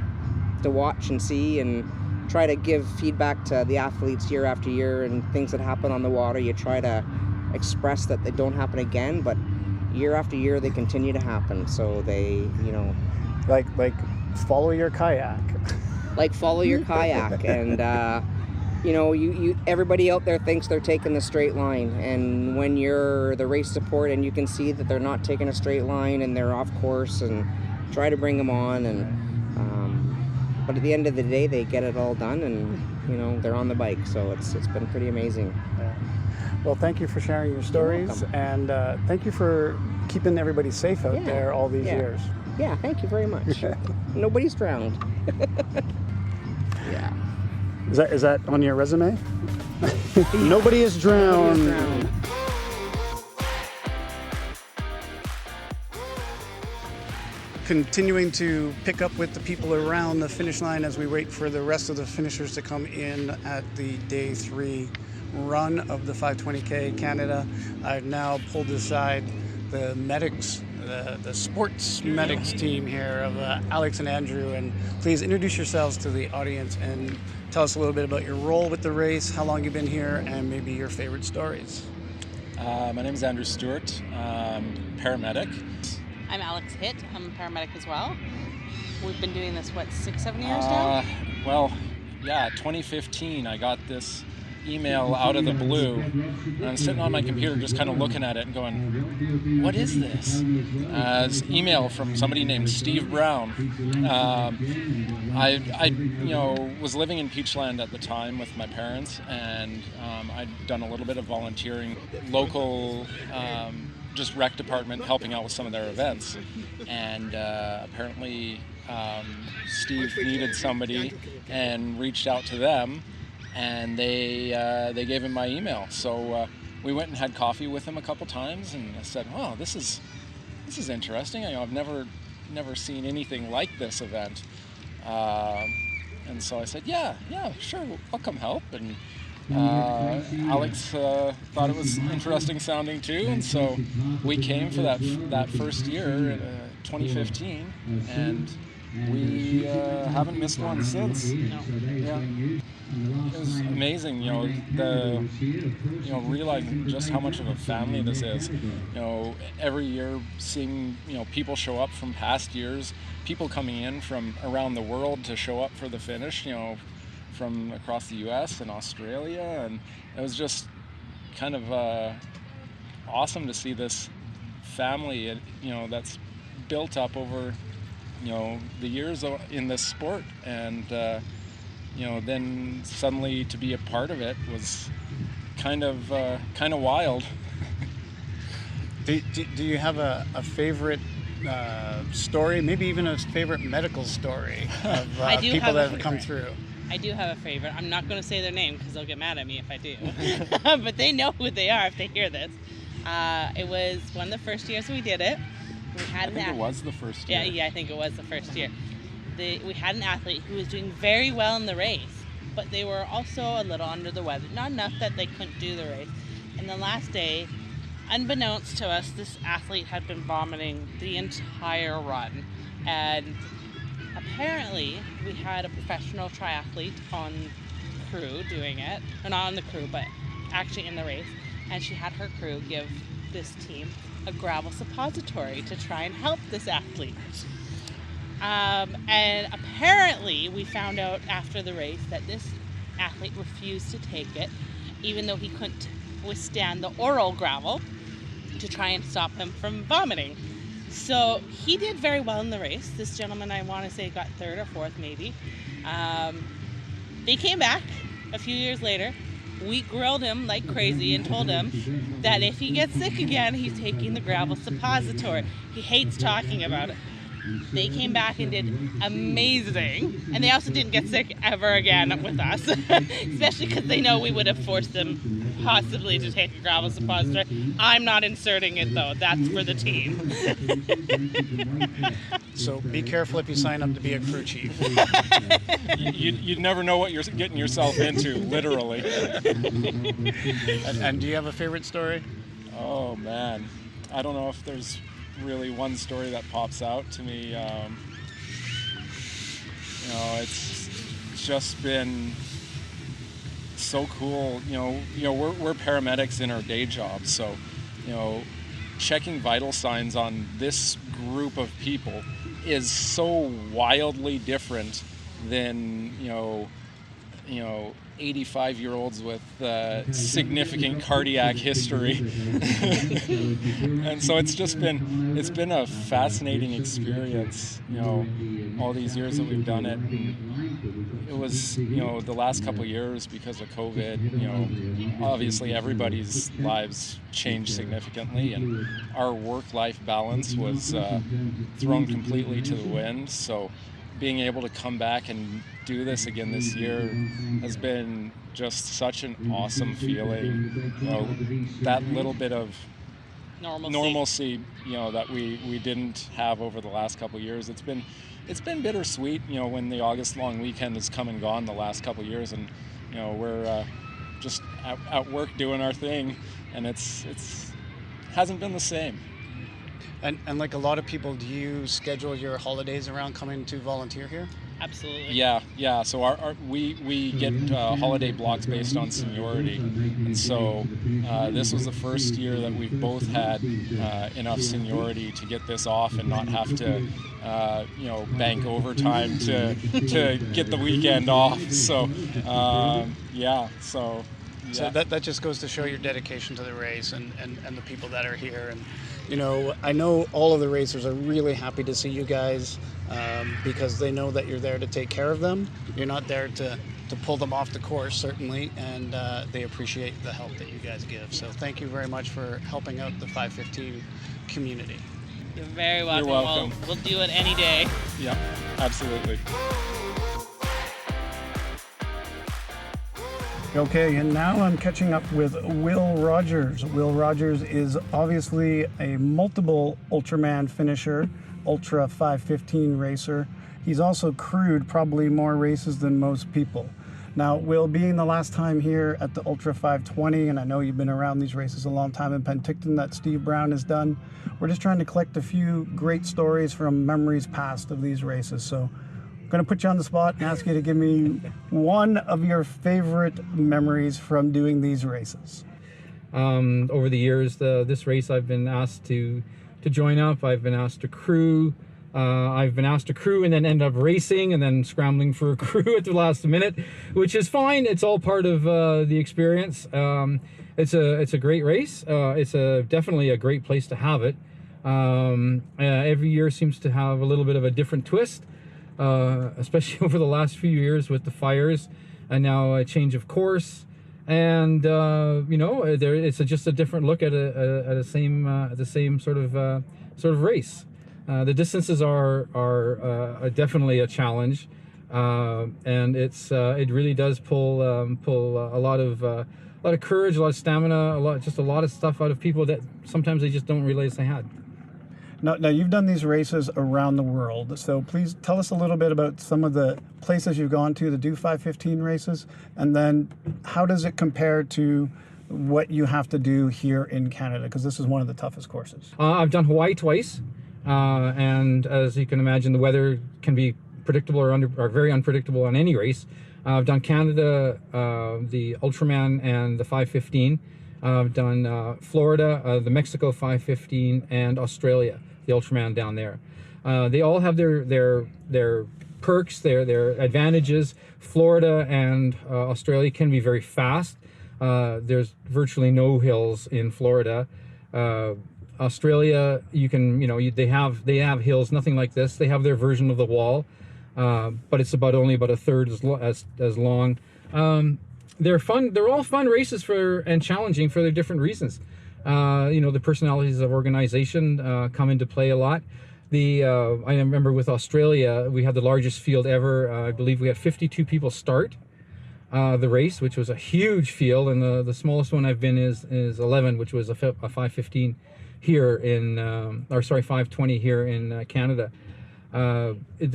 S9: to watch and see and try to give feedback to the athletes year after year, and things that happen on the water, you try to express that they don't happen again, but year after year they continue to happen. So they,
S2: like follow your kayak.
S9: Like follow your kayak, and you everybody out there thinks they're taking the straight line, and when you're the race support and you can see that they're not taking a straight line and they're off course, and try to bring them on, and but at the end of the day they get it all done, and they're on the bike. So it's been pretty amazing.
S2: Yeah. Well, thank you for sharing your stories, and thank you for keeping everybody safe out there all these years.
S9: Yeah, thank you very much. Nobody's drowned. Yeah.
S2: Is that on your resume? Nobody is drowned. Continuing to pick up with the people around the finish line as we wait for the rest of the finishers to come in at the day 3 run of the 520K Canada. I've now pulled aside the medics, the sports medics team here of Alex and Andrew, and please introduce yourselves to the audience and tell us a little bit about your role with the race, how long you've been here, and maybe your favorite stories.
S10: My name is Andrew Stewart, paramedic.
S11: I'm Alex Hitt. I'm a paramedic as well. We've been doing this, 6-7 years now?
S10: Well, yeah, 2015 I got this email out of the blue, and I'm sitting on my computer just kind of looking at it and going, what is this? It's an email from somebody named Steve Brown. I was living in Peachland at the time with my parents, and I'd done a little bit of volunteering, local just rec department, helping out with some of their events, and apparently Steve needed somebody and reached out to them, and they gave him my email. So we went and had coffee with him a couple times, and I said, "Oh, this is interesting. I've never seen anything like this event." And so I said, "Yeah, sure, I'll come help." And Alex thought it was interesting sounding too, and so we came for that first year, 2015, and we haven't missed one since.
S11: No.
S10: Yeah. It was amazing, realizing just how much of a family this is. Every year seeing, people show up from past years, people coming in from around the world to show up for the finish, from across the U.S. and Australia, and it was just kind of awesome to see this family, that's built up over, the years in this sport, and then suddenly to be a part of it was kind of wild.
S2: Do you have a favorite story, maybe even a favorite medical story of people that have come through?
S11: I do have a favorite. I'm not going to say their name because they'll get mad at me if I do. But they know who they are if they hear this. It was one of the first years we did it.
S10: I think it was the first year.
S11: Yeah, I think it was the first year. We had an athlete who was doing very well in the race, but they were also a little under the weather. Not enough that they couldn't do the race. And the last day, unbeknownst to us, this athlete had been vomiting the entire run. And apparently, we had a professional triathlete on crew doing it. Or not on the crew, but actually in the race. And she had her crew give this team a gravel suppository to try and help this athlete. And apparently we found out after the race that this athlete refused to take it, even though he couldn't withstand the oral gravel, to try and stop him from vomiting. So he did very well in the race. This gentleman, I want to say, got third or fourth maybe. They came back a few years later. We grilled him like crazy and told him that if he gets sick again, he's taking the gravel suppository. He hates talking about it. They came back and did amazing. And they also didn't get sick ever again with us, especially because they know we would have forced them possibly to take a gravel suppository. I'm not inserting it though. That's for the team.
S2: So be careful if you sign up to be a crew chief.
S10: You'd never know what you're getting yourself into, literally.
S2: And do you have a favorite story?
S10: Oh man, I don't know if there's really one story that pops out to me. It's just been so cool. We're paramedics in our day jobs, so checking vital signs on this group of people is so wildly different than 85-year-olds with significant cardiac history. And so it's been a fascinating experience, all these years that we've done it. It was, the last couple of years because of COVID, obviously everybody's lives changed significantly, and our work-life balance was thrown completely to the wind. So being able to come back and do this again this year has been just such an awesome feeling. That little bit of normalcy, that we didn't have over the last couple of years. It's been bittersweet, when the August long weekend has come and gone the last couple of years, and we're just at work doing our thing, and it's hasn't been the same.
S2: And like a lot of people, do you schedule your holidays around coming to volunteer here?
S11: Absolutely.
S10: Yeah. So we get holiday blocks based on seniority, and so this was the first year that we've both had enough seniority to get this off and not have to bank overtime to get the weekend off. So
S2: So that just goes to show your dedication to the race and the people that are here. And I know all of the racers are really happy to see you guys because they know that you're there to take care of them. You're not there to pull them off the course, certainly, and they appreciate the help that you guys give. So thank you very much for helping out the 515 community.
S11: You're very welcome.
S10: You're welcome.
S11: We'll do it any day.
S10: Yeah, absolutely.
S2: Okay, and now I'm catching up with Will Rogers. Will Rogers is obviously a multiple Ultraman finisher, Ultra 515 racer. He's also crewed probably more races than most people. Now, Will, being the last time here at the Ultra 520, and I know you've been around these races a long time in Penticton that Steve Brown has done, we're just trying to collect a few great stories from memories past of these races. So I'm going to put you on the spot and ask you to give me one of your favorite memories from doing these races.
S12: Over the years, this race I've been asked to join up. I've been asked to crew. I've been asked to crew and then end up racing and then scrambling for a crew at the last minute, which is fine. It's all part of the experience. It's a great race. It's definitely a great place to have it. Every year seems to have a little bit of a different twist. Especially over the last few years with the fires and now a change of course, and it's just a different look at the same sort of race. The distances are definitely a challenge, and it really does pull a lot of courage, a lot of stamina, a lot of stuff out of people that sometimes they just don't realize they had.
S2: Now, you've done these races around the world, so please tell us a little bit about some of the places you've gone to do 515 races, and then how does it compare to what you have to do here in Canada, because this is one of the toughest courses.
S12: I've done Hawaii twice, and as you can imagine, the weather can be predictable or very unpredictable on any race. I've done Canada, the Ultraman and the 515. I've done Florida, the Mexico 515, and Australia, the Ultraman down there. They all have their perks, their advantages. Florida and Australia can be very fast. There's virtually no hills in Florida. Australia, you can, they have hills, nothing like this. They have their version of the wall, but it's only about a third as long. They're fun. They're all fun races and challenging for their different reasons. The personalities of organization come into play a lot. I remember with Australia, we had the largest field ever. I believe we had 52 people start the race, which was a huge field, and the smallest one I've been is 11, which was a 515 here in 520 here in Canada. It's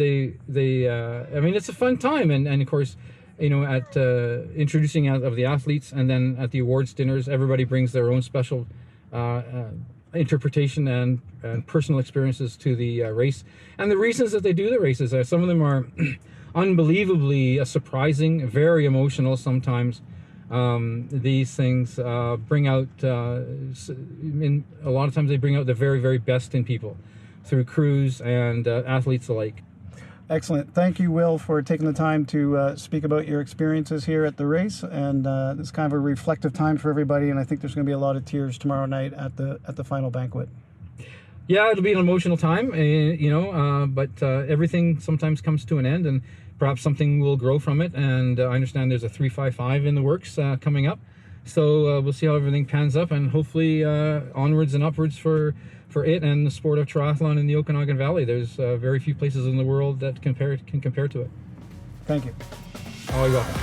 S12: a fun time, and of course, at introducing of the athletes, and then at the awards dinners, everybody brings their own special interpretation and personal experiences to the race, and the reasons that they do the races. Some of them are unbelievably surprising, very emotional sometimes. These things bring out, a lot of times they bring out the very, very best in people through crews and athletes alike.
S2: Excellent. Thank you, Will, for taking the time to speak about your experiences here at the race. And it's kind of a reflective time for everybody. And I think there's going to be a lot of tears tomorrow night at the final banquet.
S12: Yeah, it'll be an emotional time, but everything sometimes comes to an end, and perhaps something will grow from it. And I understand there's a 355 in the works coming up. So we'll see how everything pans up, and hopefully onwards and upwards for it and the sport of triathlon in the Okanagan Valley. There's very few places in the world that can compare to it.
S2: Thank you.
S12: Oh, you're welcome.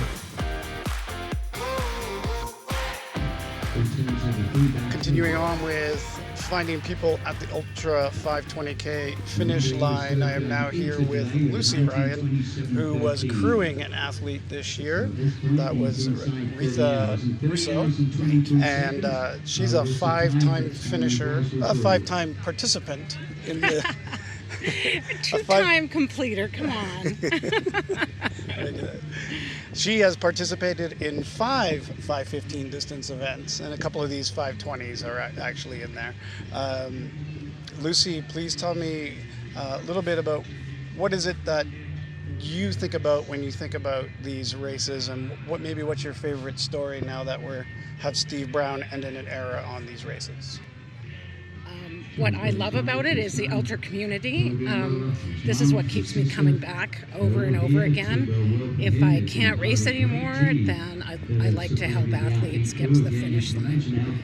S2: Continuing on with finding people at the Ultra 520K finish line, I am now here with Lucy Ryan, who was crewing an athlete this year. That was Rita Russo, and she's a five-time finisher, a five-time participant in the...
S13: Two-time completer, come on.
S2: She has participated in 5 515 distance events, and a couple of these 520s are actually in there. Lucy, please tell me a little bit about what is it that you think about when you think about these races, and what's your favorite story now that have Steve Brown ended an era on these races?
S13: What I love about it is the ultra community. This is what keeps me coming back over and over again. If I can't race anymore, then I like to help athletes get to the finish line.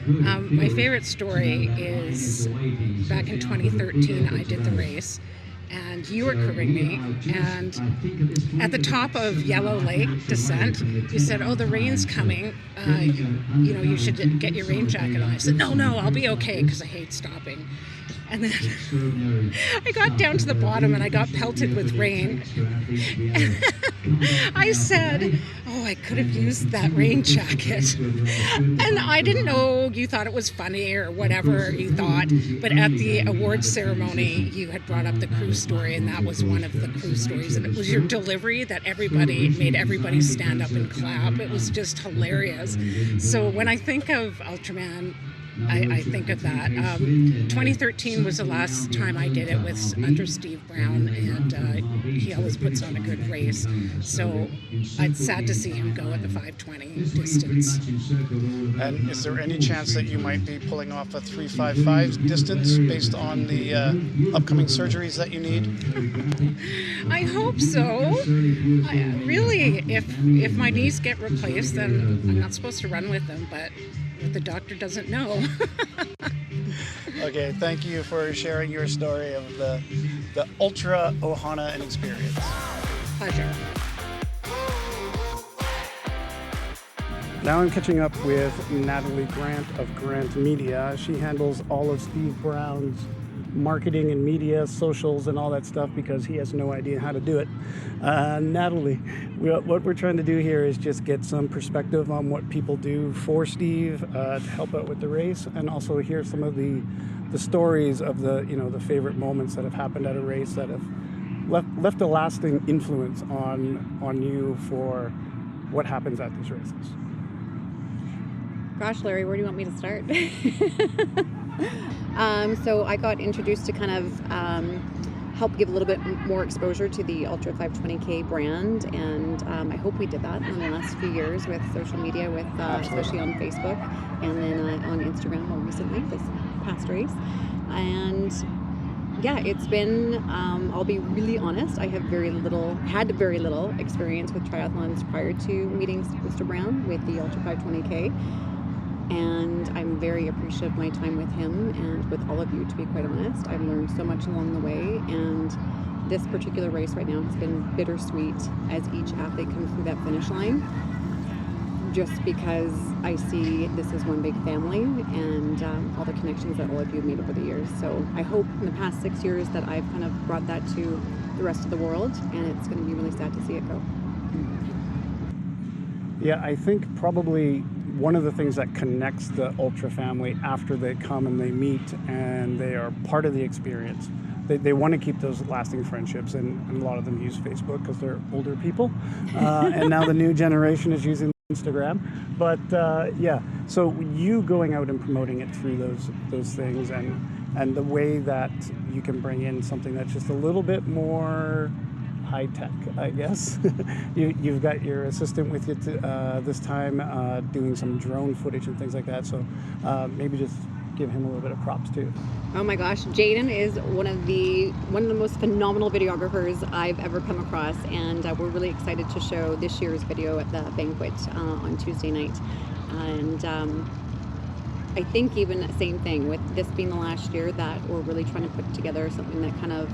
S13: My favorite story is back in 2013, I did the race, and you were crewing me, and at the top of Yellow Lake descent, you said, "Oh, the rain's coming. You should get your rain jacket on." I said, "No, I'll be okay," because I hate stopping. And then I got down to the bottom and I got pelted with rain. And I said, "Oh, I could have used that rain jacket." And I didn't know you thought it was funny or whatever you thought, but at the awards ceremony, you had brought up the crew story, and that was one of the crew stories. And it was your delivery that made everybody stand up and clap. It was just hilarious. So when I think of Ultraman, I think of that. 2013 was the last time I did it under Steve Brown, and he always puts on a good race. So it's sad to see him go at the 520 distance.
S2: And is there any chance that you might be pulling off a 355 distance based on the upcoming surgeries that you need?
S13: I hope so. Really, if my knees get replaced, then I'm not supposed to run with them, but the doctor doesn't know.
S2: Okay, thank you for sharing your story of the Ultra Ohana and experience.
S13: Pleasure.
S2: Now I'm catching up with Natalie Grant of Grant Media. She handles all of Steve Brown's marketing and media, socials, and all that stuff because he has no idea how to do it. Natalie, what we're trying to do here is just get some perspective on what people do for Steve to help out with the race, and also hear some of the stories of the favorite moments that have happened at a race that have left a lasting influence on you for what happens at these races.
S14: gosh, Larry, where do you want me to start? So I got introduced to kind of help give a little bit more exposure to the Ultra 520K brand, and I hope we did that in the last few years with social media, with especially on Facebook, and then on Instagram more recently this past race. And yeah, it's been, I'll be really honest, I have had very little experience with triathlons prior to meeting Mr. Brown with the Ultra 520K. And I'm very appreciative of my time with him and with all of you, to be quite honest. I've learned so much along the way, and this particular race right now has been bittersweet as each athlete comes through that finish line, just because I see this as one big family, and all the connections that all of you have made over the years. So I hope in the past 6 years that I've kind of brought that to the rest of the world, and it's going to be really sad to see it go.
S2: Yeah, I think probably one of the things that connects the Ultra family after they come and they meet and they are part of the experience, they want to keep those lasting friendships, and a lot of them use Facebook because they're older people, and now the new generation is using Instagram. But yeah, so you going out and promoting it through those things, and the way that you can bring in something that's just a little bit more high tech, I guess. You've got your assistant with you this time, doing some drone footage and things like that. So maybe just give him a little bit of props too.
S14: Oh my gosh, Jaden is one of the most phenomenal videographers I've ever come across, and we're really excited to show this year's video at the banquet on Tuesday night. And I think even the same thing with this being the last year, that we're really trying to put together something that kind of,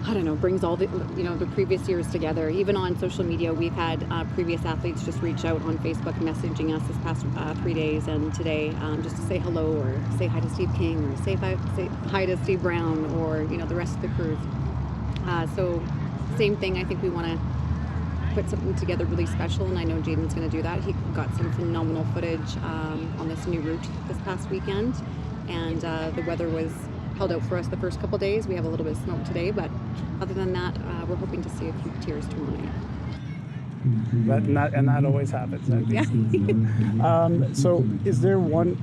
S14: I don't know, brings all the, the previous years together. Even on social media, we've had previous athletes just reach out on Facebook messaging us this past 3 days and today, just to say hello or say hi to Steve King or say hi to Steve Brown or, the rest of the crews. So same thing, I think we want to put something together really special, and I know Jaden's going to do that. He got some phenomenal footage on this new route this past weekend, and the weather was held out for us the first couple days. We have a little bit of smoke today, but other than that, we're hoping to see a few tears tomorrow night.
S2: That always happens.
S14: Yeah.
S2: So is there one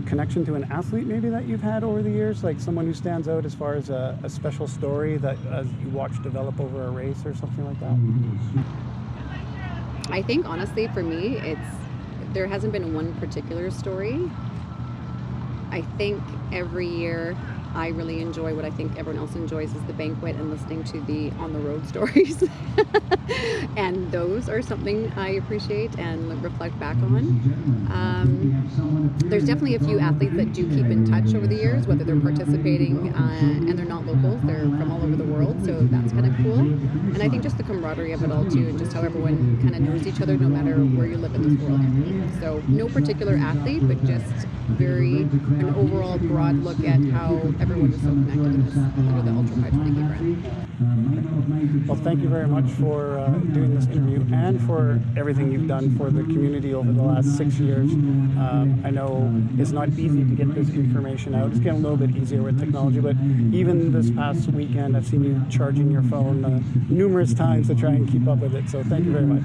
S2: connection to an athlete maybe that you've had over the years, like someone who stands out as far as a special story that you watch develop over a race or something like that?
S14: I think honestly for me, there hasn't been one particular story. I think every year I really enjoy what I think everyone else enjoys is the banquet and listening to the on-the-road stories. And those are something I appreciate and reflect back on. There's definitely a few athletes that do keep in touch over the years, whether they're participating and they're not locals, they're from all over the world, so that's kind of cool. And I think just the camaraderie of it all too, and just how everyone kind of knows each other no matter where you live in this world. So no particular athlete, but just an overall broad look at how everyone is so connected in this under the Ultra 520K brand.
S2: Well, thank you very much for doing this interview and for everything you've done for the community over the last 6 years. I know it's not easy to get this information out. It's getting a little bit easier with technology, but even this past weekend, I've seen you charging your phone numerous times to try and keep up with it. So thank you very much.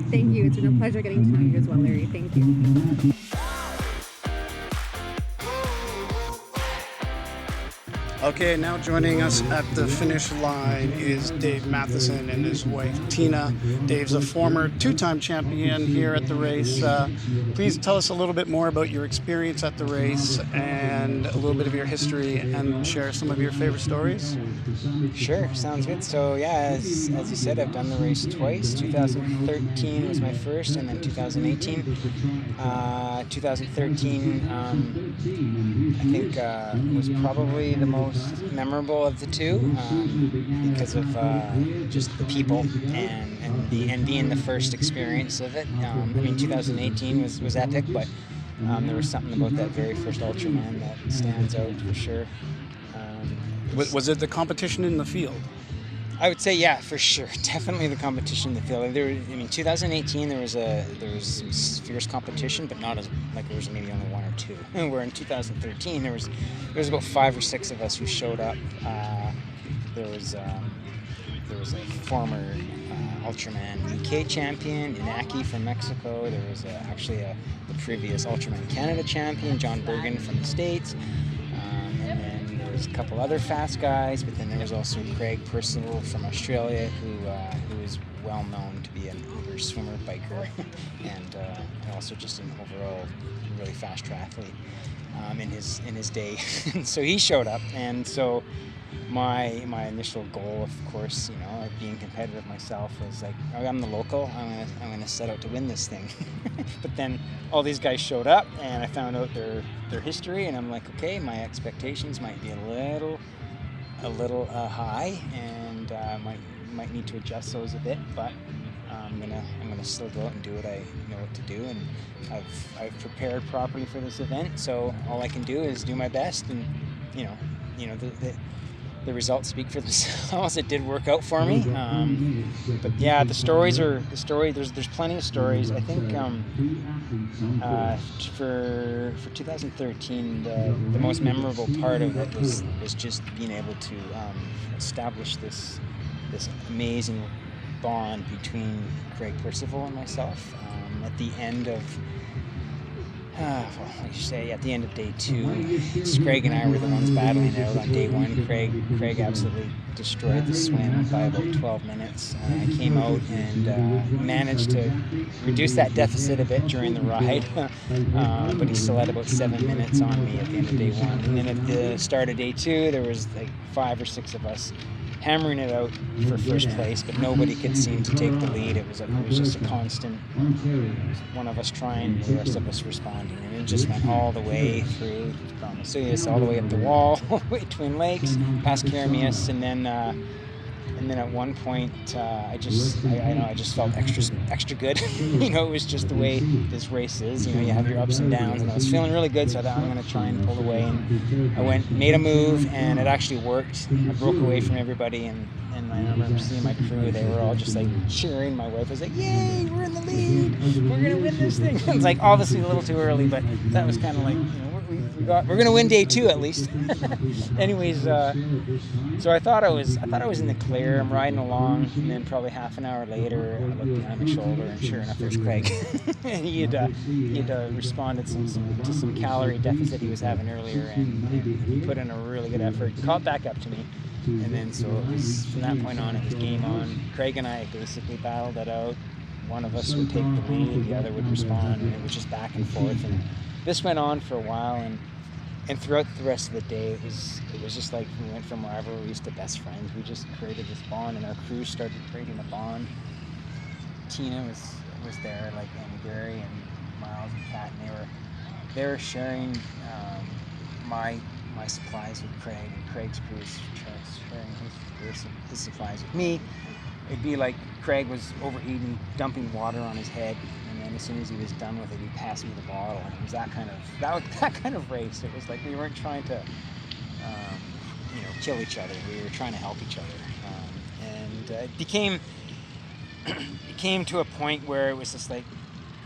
S14: Thank you. It's been a pleasure getting to know you as well, Larry. Thank you.
S2: Okay, now joining us at the finish line is Dave Matheson and his wife Tina. Dave's a former two-time champion here at the race. Please tell us a little bit more about your experience at the race and a little bit of your history, and share some of your favorite stories.
S15: Sure, sounds good. So yeah, as you said, I've done the race twice. 2013 was my first, and then 2018. 2013, I think was probably the most memorable of the two, because of just the people and being the first experience of it. 2018 was epic, but there was something about that very first Ultraman that stands out for sure.
S2: Was it the competition in the field?
S15: I would say, yeah, for sure. Definitely the competition in the field. 2018 there was some fierce competition, but not as like there was maybe only one or two. Where in 2013 there was about 5 or 6 of us who showed up. There was a former Ultraman UK champion, Inaki from Mexico. There was actually the previous Ultraman Canada champion, John Bergen from the States. And then there was a couple other fast guys, but then there was also Craig Percival from Australia, who is well known to be an uber swimmer, biker, and also just an overall really fast triathlete in his day. So he showed up, and so my initial goal, of course, being competitive myself, was like, I'm the local. I'm gonna set out to win this thing. But then all these guys showed up, and I found out their history, and I'm like, okay, my expectations might be a little high, and might need to adjust those a bit. But I'm gonna still go out and do what I know what to do, and I've prepared properly for this event. So all I can do is do my best, and the results speak for themselves. It did work out for me, but yeah, the story. There's plenty of stories. I think for 2013, the most memorable part of it was just being able to establish this amazing bond between Craig Percival and myself. At the end of at the end of day 2, Craig and I were the ones battling it out on day 1. Craig absolutely destroyed the swim by about 12 minutes. I came out and managed to reduce that deficit a bit during the ride, but he still had about 7 minutes on me at the end of day 1. And then at the start of day 2, there was like 5 or 6 of us hammering it out for first place, but nobody could seem to take the lead. It was just a constant, one of us trying, the rest of us responding, and it just went all the way through Bromasuias, all the way up the wall, all the way to Twin Lakes, past Karamias, and then at one point, I just felt extra good. It was just the way this race is. You have your ups and downs, and I was feeling really good, so I thought I'm going to try and pull away. And I made a move, and it actually worked. I broke away from everybody, and I remember seeing my crew. They were all just like cheering. My wife was like, "Yay, we're in the lead! We're going to win this thing!" It was like obviously a little too early, but that was kind of like, we're going to win day 2 at least. Anyways, so I thought I was in the clear. I'm riding along, and then probably half an hour later, I looked behind my shoulder, and sure enough, there's Craig. And he had responded to some calorie deficit he was having earlier, and he put in a really good effort. He caught back up to me, and then so it was, from that point on, it was game on. Craig and I basically battled it out. One of us would take the lead, the other would respond, and it was just back and forth. And this went on for a while, and throughout the rest of the day, it was just like we went from rivalries to best friends. We just created this bond, and our crew started creating a bond. Tina was there, like, and Gary and Miles and Kat, and they were sharing my supplies with Craig, and Craig's crew was sharing his supplies with me. It'd be like Craig was overeating, dumping water on his head, and then as soon as he was done with it, he'd pass me the bottle. And it was that kind of race. It was like we weren't trying to, kill each other. We were trying to help each other, and it became to a point where it was just like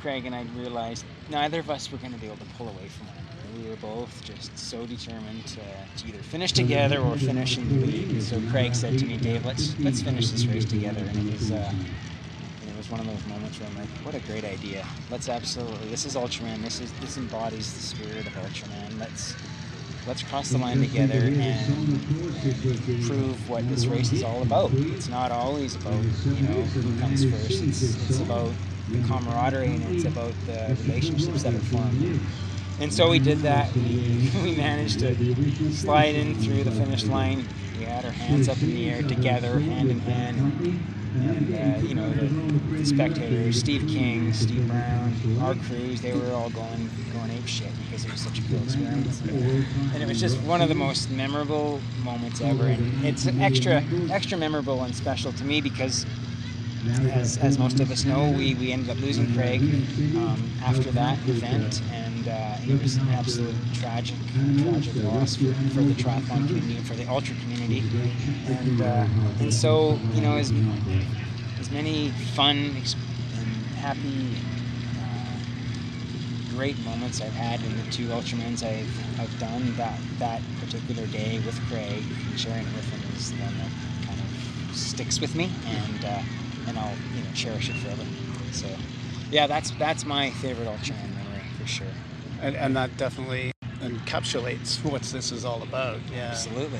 S15: Craig and I realized neither of us were going to be able to pull away from one another. We were both just so determined to either finish together or finish in the lead. So Craig said to me, "Dave, let's finish this race together." And it was one of those moments where I'm like, what a great idea. This is Ultraman. This embodies the spirit of Ultraman. Let's cross the line together and prove what this race is all about. It's not always about, who comes first. It's about the camaraderie, and it's about the relationships that are formed. And so we did that. We managed to slide in through the finish line. We had our hands up in the air together, hand in hand. And the spectators, Steve King, Steve Brown, our crews, they were all going ape shit because it was such a cool experience. And it was just one of the most memorable moments ever. And it's extra memorable and special to me because, as most of us know, we ended up losing Craig after that event, and it was an absolute tragic loss for the triathlon community and for the ultra community. And so, as many fun and happy, great moments I've had in the 2 Ultramans I've done, that particular day with Craig and sharing it with him is the one that kind of sticks with me. And I'll cherish it forever. So yeah, that's my favorite Ultraman memory for sure.
S2: And that definitely encapsulates what this is all about. Yeah,
S15: absolutely.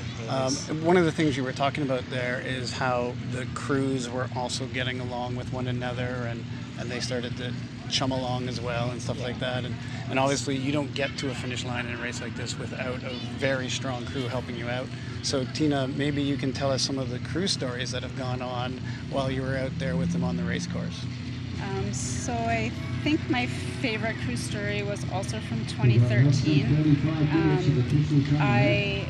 S2: One of the things you were talking about there is how the crews were also getting along with one another, and they started to chum along as well and stuff like that. And obviously you don't get to a finish line in a race like this without a very strong crew helping you out. So Tina, maybe you can tell us some of the crew stories that have gone on while you were out there with them on the race course.
S16: So I think my favorite crew story was also from 2013. I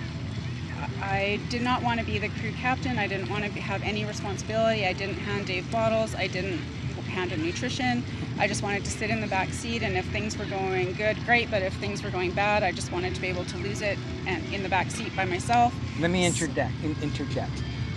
S16: did not want to be the crew captain. I didn't want to have any responsibility. I didn't hand Dave bottles. I didn't hand him nutrition. I just wanted to sit in the back seat, and if things were going good, great, but if things were going bad, I just wanted to be able to lose it and in the back seat by myself.
S15: Let me interject.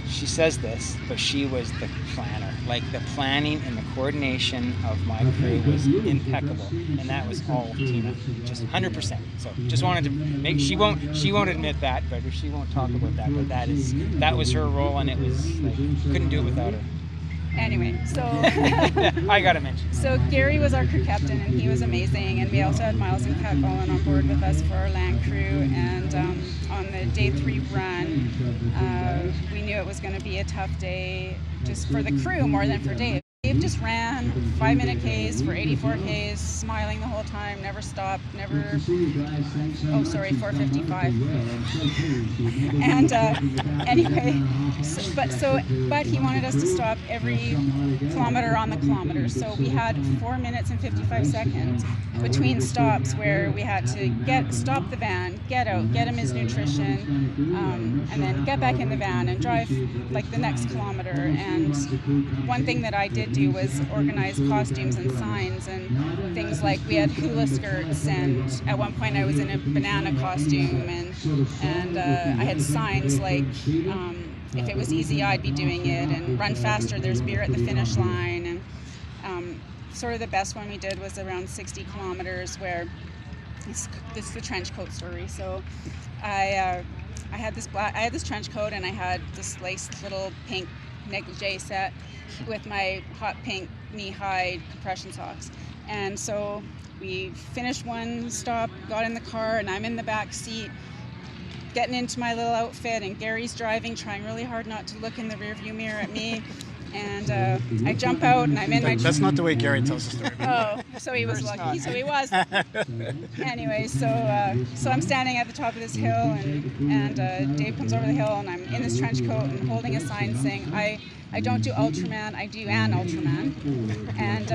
S15: She says this, but she was the planner. Like, the planning and the coordination of my crew was impeccable, and that was all Tina, just 100%. So just wanted to make, she won't admit that, but she won't talk about that, but that was her role, and it was like, couldn't do it without her.
S16: Anyway, so
S15: I gotta mention.
S16: So Gary was our crew captain, and he was amazing. And we also had Miles and Kat Bowen on board with us for our land crew. And on the day 3 run, we knew it was going to be a tough day, just for the crew more than for Dave. Dave just ran 5-minute Ks for 84 Ks, smiling the whole time, never stopped, never. 4:55. And anyway, but he wanted us to stop every kilometer on the kilometer. So we had 4 minutes and 55 seconds between stops where we had to stop the van, get out, get him his nutrition, and then get back in the van and drive like the next kilometer. And one thing that I did do was organize costumes and signs and things, like we had hula skirts, and at one point I was in a banana costume, and I had signs like if it was easy I'd be doing it, and run faster, there's beer at the finish line. And sort of the best one we did was around 60 kilometers, where this is the trench coat story. So I had this trench coat, and I had this laced little pink negligee set with my hot pink knee-high compression socks. And so we finished one stop, got in the car, and I'm in the back seat getting into my little outfit, and Gary's driving, trying really hard not to look in the rearview mirror at me. And I jump out, and I'm in my...
S2: That's not the way Gary tells the story.
S16: Oh, so he was lucky. So he was. Anyway, so I'm standing at the top of this hill, and Dave comes over the hill, and I'm in this trench coat and holding a sign saying, I don't do Ultraman, I do an Ultraman. And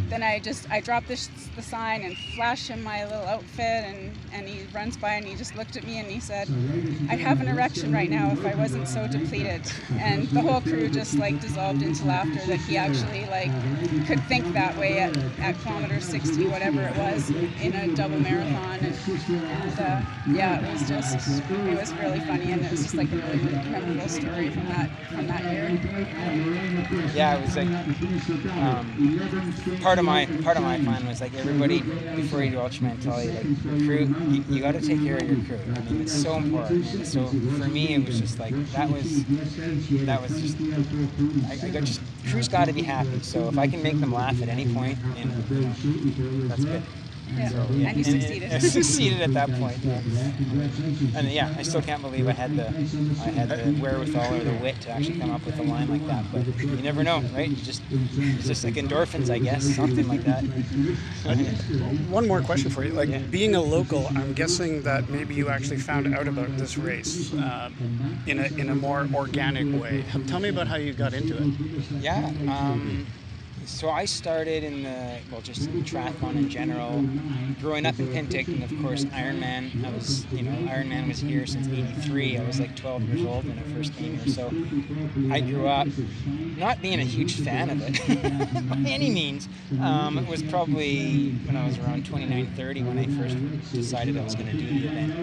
S16: then I drop the sign and flash him my little outfit, and he runs by, and he just looked at me, and he said, I'd have an erection right now if I wasn't so depleted. And the whole crew just dissolved into laughter that he actually could think that way at kilometer 60, whatever it was, in a double marathon. And yeah, it was really funny, and it was just a really memorable story from that year.
S15: Yeah, it was part of my plan was everybody, before you do Ultraman, tell you crew, you got to take care of your crew. I mean, it's so important. So for me, it was just that was just crew's got to be happy. So if I can make them laugh at any point, that's good.
S16: Yeah.
S15: So, yeah.
S16: And you succeeded.
S15: I succeeded at that point. And yeah, I still can't believe I had the wherewithal or the wit to actually come up with a line like that. But you never know, right? It's just like endorphins, I guess, something like that.
S2: One more question for you. Being a local, I'm guessing that maybe you actually found out about this race in a more organic way. Tell me about how you got into it.
S15: Yeah. So I started in just in triathlon in general. Growing up in Penticton, of course, Ironman. Ironman was here since '83. I was 12 years old when I first came here. So I grew up not being a huge fan of it by any means. It was probably when I was around 29, 30 when I first decided I was going to do the event.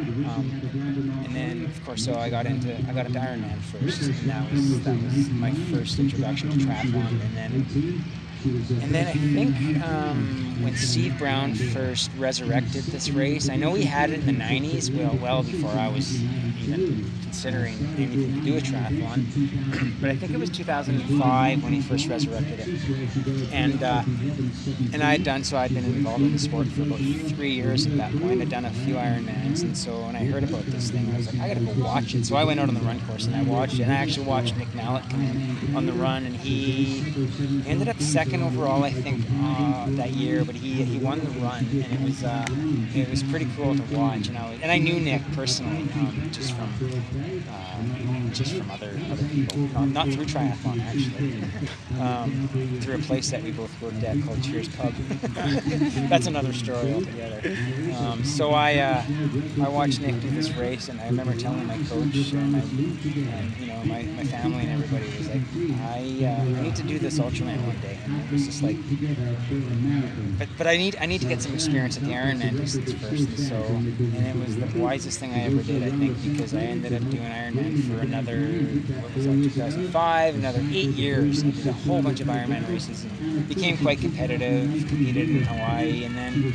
S15: And then, of course, so I got into Ironman first, and that was my first introduction to triathlon. And then And then I think when Steve Brown first resurrected this race, I know he had it in the 90s, well before I was even considering anything to do with triathlon, but I think it was 2005 when he first resurrected it. And I'd been involved in the sport for about 3 years at that point. I'd done a few Ironmans, and so when I heard about this thing, I was like, I gotta go watch it. So I went out on the run course and I watched it, and I actually watched Nick Mallett come in on the run, and he ended up second overall, I think, that year, but he won the run, and it was pretty cool to watch. And I knew Nick personally, just from other people, not through triathlon actually, through a place that we both worked at called Cheers Pub. That's another story altogether. So I watched Nick do this race, and I remember telling my coach and my family and everybody was like, I need to do this Ultraman one day. And it was just like, but I need to get some experience at the Ironman distance first. And it was the wisest thing I ever did, I think, because I ended up doing Ironman for another, 2005, another 8 years. I did a whole bunch of Ironman races and became quite competitive, competed in Hawaii, and then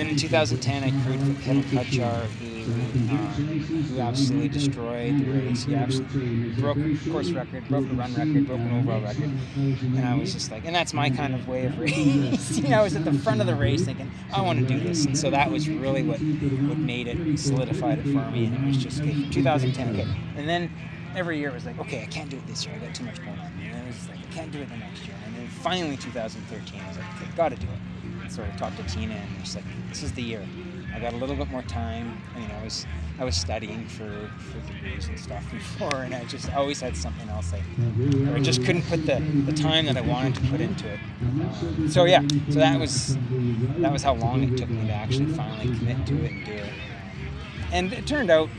S15: in 2010 I crewed for Kevin Kutchar, who absolutely destroyed the race. He absolutely broke a course record, broke a run record, broke an overall record, and I was just like, and that's my kind of way of racing. I was at the front of the race thinking, I want to do this, and so that was really what made it, solidified it for me. And it was just, okay, 2010, okay, and then every year it was like, okay, I can't do it this year, I got too much going on. And then it was like, I can't do it the next year, and then finally 2013 I was like, okay, gotta do it. And so I talked to Tina, and just like, this is the year. I got a little bit more time. I was studying for degrees and stuff before, and I always had something else. I just couldn't put the time that I wanted to put into it. So that was how long it took me to actually finally commit to it and do it. And it turned out,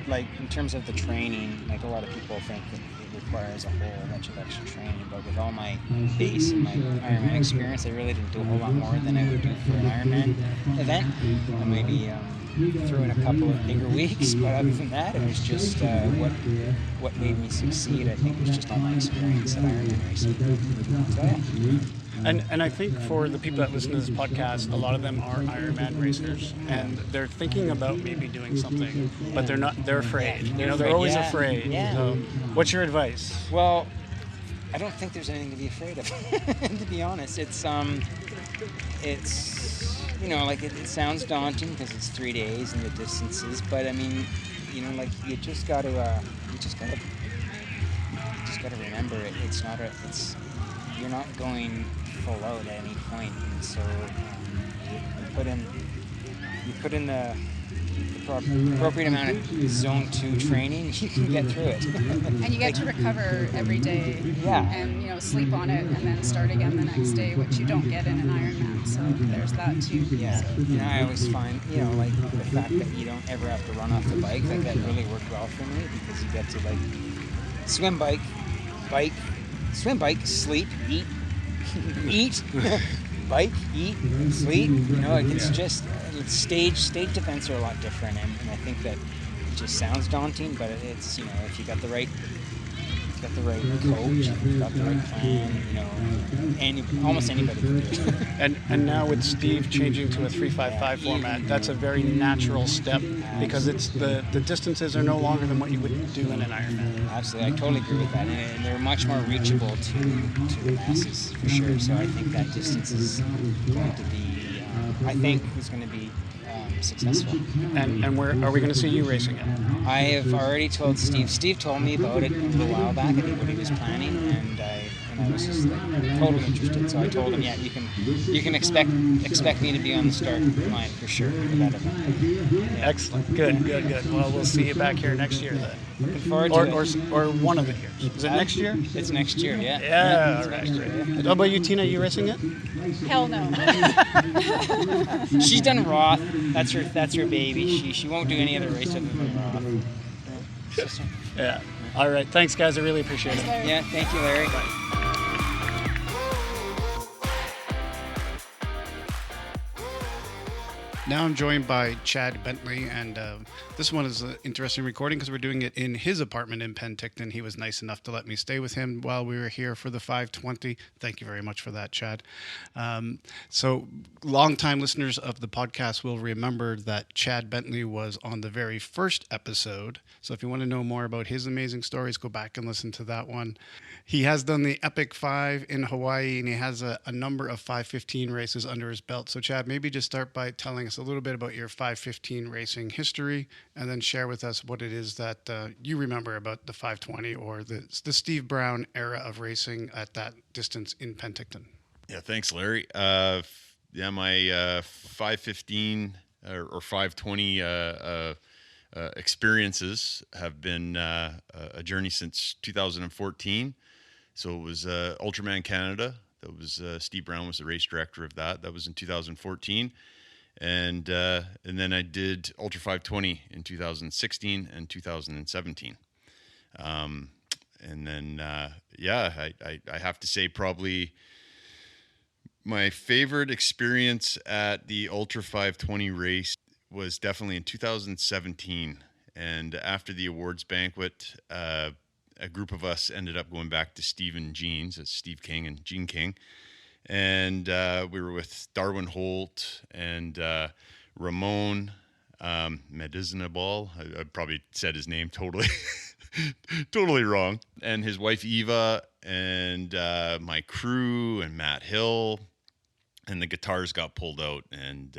S15: like, in terms of the training, like, a lot of people think that it requires a whole bunch of extra training, but with all my base and my Ironman experience, I really didn't do a whole lot more than I would do for an Ironman event. I maybe threw in a couple of bigger weeks, but other than that, it was just what made me succeed. I think it was just all my experience at Ironman racing. So yeah.
S2: And I think for the people that listen to this podcast, a lot of them are Ironman racers, and they're thinking about maybe doing something, but they're afraid. They're always afraid.
S15: Yeah.
S2: So what's your advice?
S15: Well, I don't think there's anything to be afraid of, to be honest. It's like it sounds daunting because it's 3 days and the distances, but I mean, like, you just gotta remember it. You're not going full out at any point, and so you put in the appropriate amount of zone 2 training, you can get through it.
S16: And you get to recover every day.
S15: Yeah.
S16: And sleep on it and then start again the next day, which you don't get in an Ironman. So there's that too.
S15: Yeah.
S16: So.
S15: And I always find, like, the fact that you don't ever have to run off the bike, like, that really worked well for me, because you get to, like, swim, bike, sleep, eat, bike, eat, sleep. It's just stage events are a lot different, and I think that it just sounds daunting, but it's if you got the right coach, you've got the right plan, almost anybody can do it.
S2: And now with Steve changing to a 3-5-5 format, that's a very natural step, because it's the distances are no longer than what you would do in an Ironman.
S15: Absolutely, I totally agree with that, and they're much more reachable to the masses for sure. So I think that distance is going to be, successful.
S2: And where are we going to see you racing it?
S15: I have already told Steve. Steve told me about it a little while back, I think, what he was planning, and I was just totally interested. So I told him, you can expect me to be on the start line for sure for that event. Yeah.
S2: Excellent. Good. Well, we'll see you back here next year then.
S15: Looking forward to it.
S2: Or one of the years. Is it next year?
S15: It's next year, yeah.
S2: Yeah, all right, great. How about you, Tina? Are you racing it?
S16: Hell no.
S15: She's done Roth. That's her baby. She won't do any other race other than Roth.
S2: Yeah. All right. Thanks, guys. I really appreciate it.
S15: Yeah. Thank you, Larry.
S2: Bye. Now I'm joined by Chad Bentley, and this one is an interesting recording because we're doing it in his apartment in Penticton. He was nice enough to let me stay with him while we were here for the 520. Thank you very much for that, Chad. So longtime listeners of the podcast will remember that Chad Bentley was on the very first episode. So if you want to know more about his amazing stories, go back and listen to that one. He has done the Epic 5 in Hawaii, and he has a number of 515 races under his belt. So Chad, maybe just start by telling us a little bit about your 515 racing history, and then share with us what it is that you remember about the 520 or the Steve Brown era of racing at that distance in Penticton.
S17: Yeah, thanks, Larry. My 515 or 520 experiences have been a journey since 2014. So it was Ultraman Canada. That was Steve Brown was the race director of that. That was in 2014. And then I did Ultra 520 in 2016 and 2017. And then, I have to say probably my favorite experience at the Ultra 520 race was definitely in 2017. And after the awards banquet, a group of us ended up going back to Steve and Gene's, it's Steve King and Gene King. And we were with Darwin Holt and Ramon Medizinabal. I probably said his name totally wrong. And his wife Eva and my crew and Matt Hill. And the guitars got pulled out, and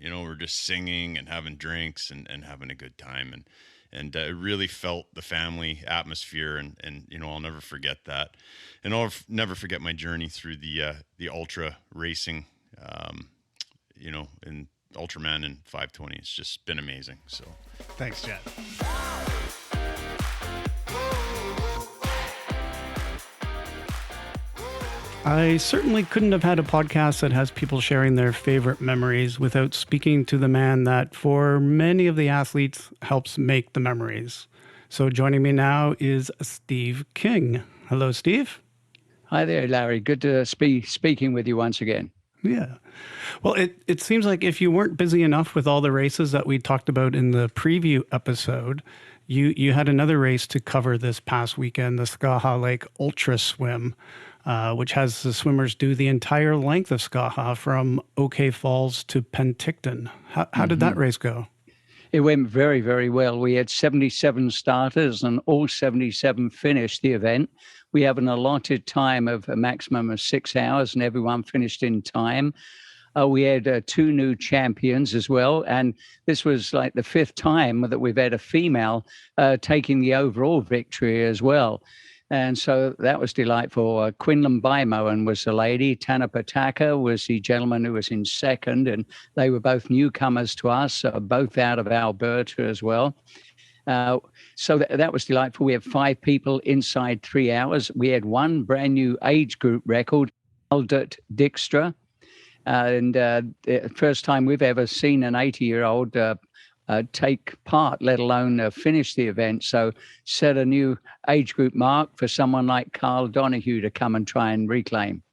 S17: we're just singing and having drinks and having a good time, and it really felt the family atmosphere, and I'll never forget that, and I'll never forget my journey through the ultra racing, in Ultraman and 520. It's just been amazing. So,
S2: thanks, Chad. I certainly couldn't have had a podcast that has people sharing their favorite memories without speaking to the man that, for many of the athletes, helps make the memories. So joining me now is Steve King. Hello, Steve.
S18: Hi there, Larry. Good to be speaking with you once again.
S2: Yeah. Well, it seems like if you weren't busy enough with all the races that we talked about in the preview episode, you had another race to cover this past weekend, the Skaha Lake Ultra Swim, which has the swimmers do the entire length of Skaha from OK Falls to Penticton. How did that race go?
S18: It went very, very well. We had 77 starters and all 77 finished the event. We have an allotted time of a maximum of 6 hours, and everyone finished in time. We had 2 new champions as well, and this was like the 5th time that we've had a female taking the overall victory as well. And so that was delightful. Quinlan Bymoen was the lady. Tana Pataka was the gentleman who was in second. And they were both newcomers to us, both out of Alberta as well. So that was delightful. We had 5 people inside 3 hours. We had 1 brand new age group record, Aldert Dijkstra. And the first time we've ever seen an 80-year-old take part, let alone finish the event. So set a new age group mark for someone like Carl Donahue to come and try and reclaim.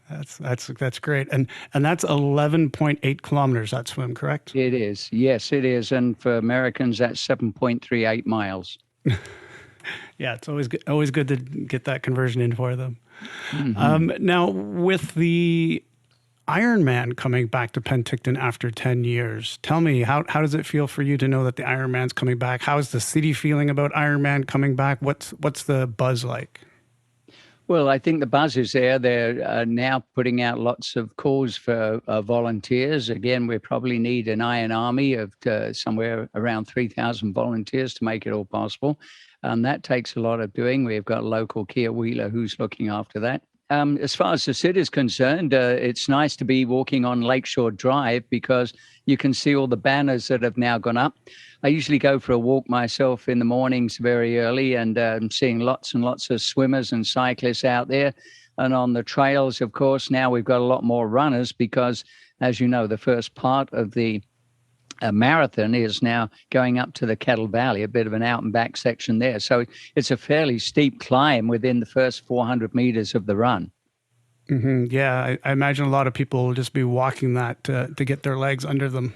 S2: That's great. And that's 11.8 kilometers, that swim, correct?
S18: It is. Yes, it is. And for Americans, that's 7.38 miles.
S2: Yeah, it's always good to get that conversion in for them. Mm-hmm. Now, with the Ironman coming back to Penticton after 10 years, tell me, how does it feel for you to know that the Ironman's coming back? How is the city feeling about Ironman coming back? What's the buzz like?
S18: Well, I think the buzz is there. They're now putting out lots of calls for volunteers. Again, we probably need an Iron Army of somewhere around 3,000 volunteers to make it all possible. And that takes a lot of doing. We've got local Kia Wheeler who's looking after that. As far as the city is concerned, it's nice to be walking on Lakeshore Drive because you can see all the banners that have now gone up. I usually go for a walk myself in the mornings very early, and I'm seeing lots and lots of swimmers and cyclists out there. And on the trails, of course, now we've got a lot more runners because, as you know, the first part of the marathon is now going up to the Kettle Valley, a bit of an out and back section there. So it's a fairly steep climb within the first 400 meters of the run.
S2: Yeah, I imagine a lot of people will just be walking that to get their legs under them.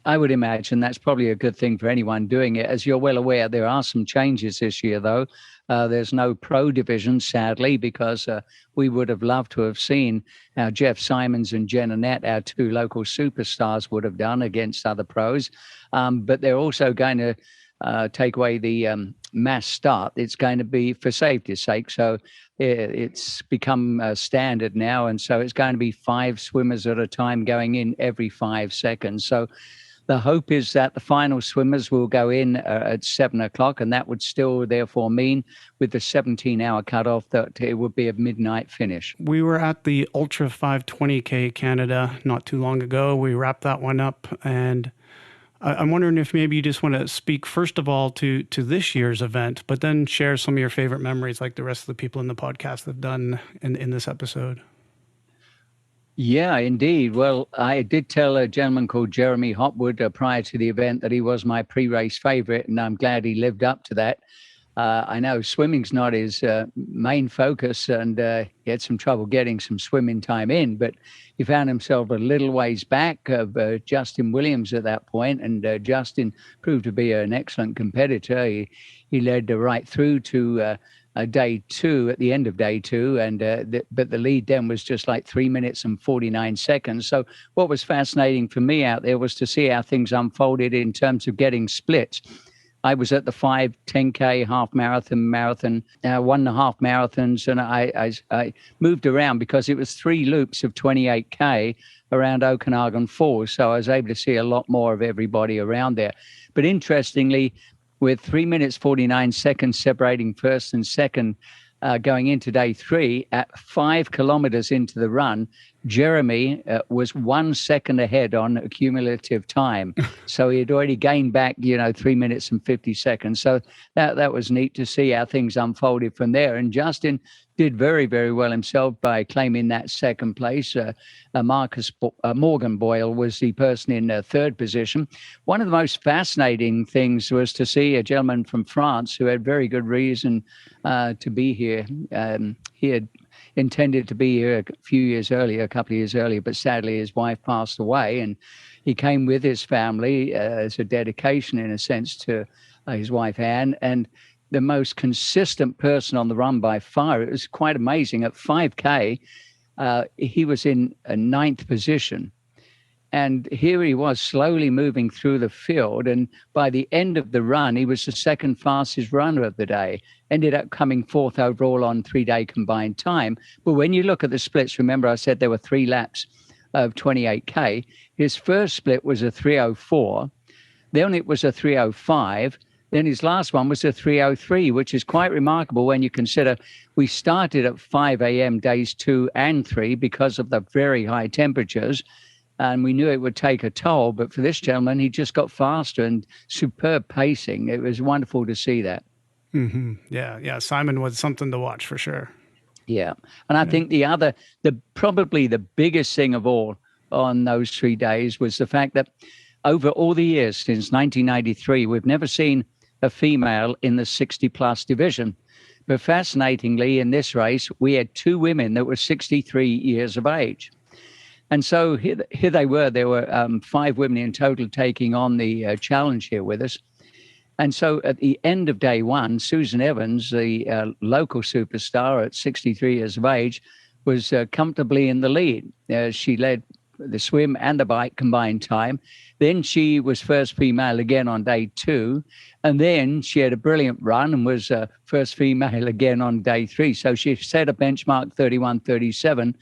S18: I would imagine that's probably a good thing for anyone doing it. As you're well aware, there are some changes this year, though. There's no pro division, sadly, because we would have loved to have seen how Jeff Simons and Jen Annett, our two local superstars, would have done against other pros. But they're also going to take away the mass start. It's going to be for safety's sake. So it's become standard now. And so it's going to be 5 swimmers at a time going in every 5 seconds. So the hope is that the final swimmers will go in at 7 o'clock, and that would still therefore mean with the 17-hour cutoff that it would be a midnight finish.
S2: We were at the Ultra 520K Canada not too long ago. We wrapped that one up, and I'm wondering if maybe you just want to speak first of all to this year's event, but then share some of your favorite memories like the rest of the people in the podcast have done in this episode.
S18: Yeah, indeed. Well, I did tell a gentleman called Jeremy Hopwood prior to the event that he was my pre-race favorite, and I'm glad he lived up to that. I know swimming's not his main focus, and he had some trouble getting some swimming time in, but he found himself a little ways back of Justin Williams at that point, and Justin proved to be an excellent competitor. He led right through to day 2, at the end of day 2, and but the lead then was just like 3 minutes and 49 seconds. So what was fascinating for me out there was to see how things unfolded in terms of getting splits. I was at the 5, 10K, half marathon, 1.5 marathons, and I moved around because it was 3 loops of 28K around Okanagan Falls, so I was able to see a lot more of everybody around there. But interestingly, with 3 minutes 49 seconds separating first and second going into day 3, at 5 kilometers into the run, Jeremy was 1 second ahead on cumulative time. So he had already gained back, 3 minutes and 50 seconds. So that was neat to see how things unfolded from there. And Justin did very, very well himself by claiming that second place. Morgan Boyle was the person in third position. One of the most fascinating things was to see a gentleman from France who had very good reason to be here. He had intended to be here a couple of years earlier, but sadly his wife passed away, and he came with his family as a dedication, in a sense, to his wife Anne. And the most consistent person on the run by far. It was quite amazing. At 5K, he was in a 9th position. And here he was slowly moving through the field. And by the end of the run, he was the second fastest runner of the day. Ended up coming 4th overall on 3-day combined time. But when you look at the splits, remember I said there were 3 laps of 28K. His first split was a 3:04. Then it was a 3:05. Then his last one was a 3:03, which is quite remarkable when you consider we started at 5 a.m. days 2 and 3 because of the very high temperatures. And we knew it would take a toll. But for this gentleman, he just got faster and superb pacing. It was wonderful to see that.
S2: Mm-hmm. Yeah. Simon was something to watch for sure.
S18: Yeah. And I think probably the biggest thing of all on those 3 days was the fact that over all the years since 1993, we've never seen a female in the 60-plus division. But fascinatingly, in this race, we had 2 women that were 63 years of age. And so here they were. There were 5 women in total taking on the challenge here with us. And so at the end of day 1, Susan Evans, the local superstar at 63 years of age, was comfortably in the lead. She led the swim and the bike combined time. Then she was first female again on day 2. And then she had a brilliant run and was first female again on day 3. So she set a benchmark 31:37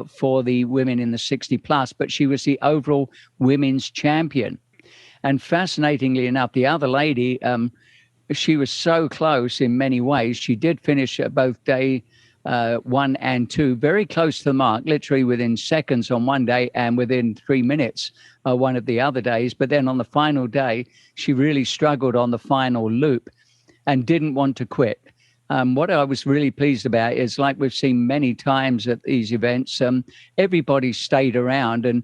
S18: for the women in the 60 plus, but she was the overall women's champion. And fascinatingly enough, the other lady, she was so close in many ways. She did finish at both day 1 and 2, very close to the mark, literally within seconds on one day and within 3 minutes one of the other days. But then on the final day, she really struggled on the final loop and didn't want to quit. What I was really pleased about is, like we've seen many times at these events, everybody stayed around, and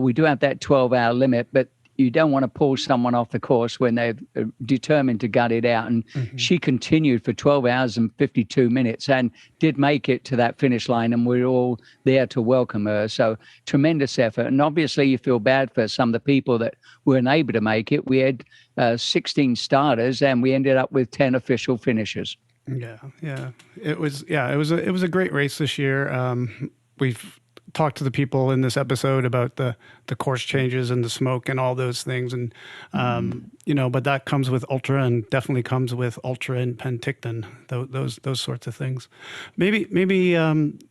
S18: we do have that 12-hour limit, but you don't want to pull someone off the course when they're determined to gut it out. And she continued for 12 hours and 52 minutes and did make it to that finish line, and we're all there to welcome her. So tremendous effort. And obviously you feel bad for some of the people that weren't able to make it. We had 16 starters and we ended up with 10 official finishers.
S2: Yeah. It was a great race this year. We've talked to the people in this episode about the course changes and the smoke and all those things, and but that comes with Ultra, and definitely comes with Ultra in Penticton. Those sorts of things. Maybe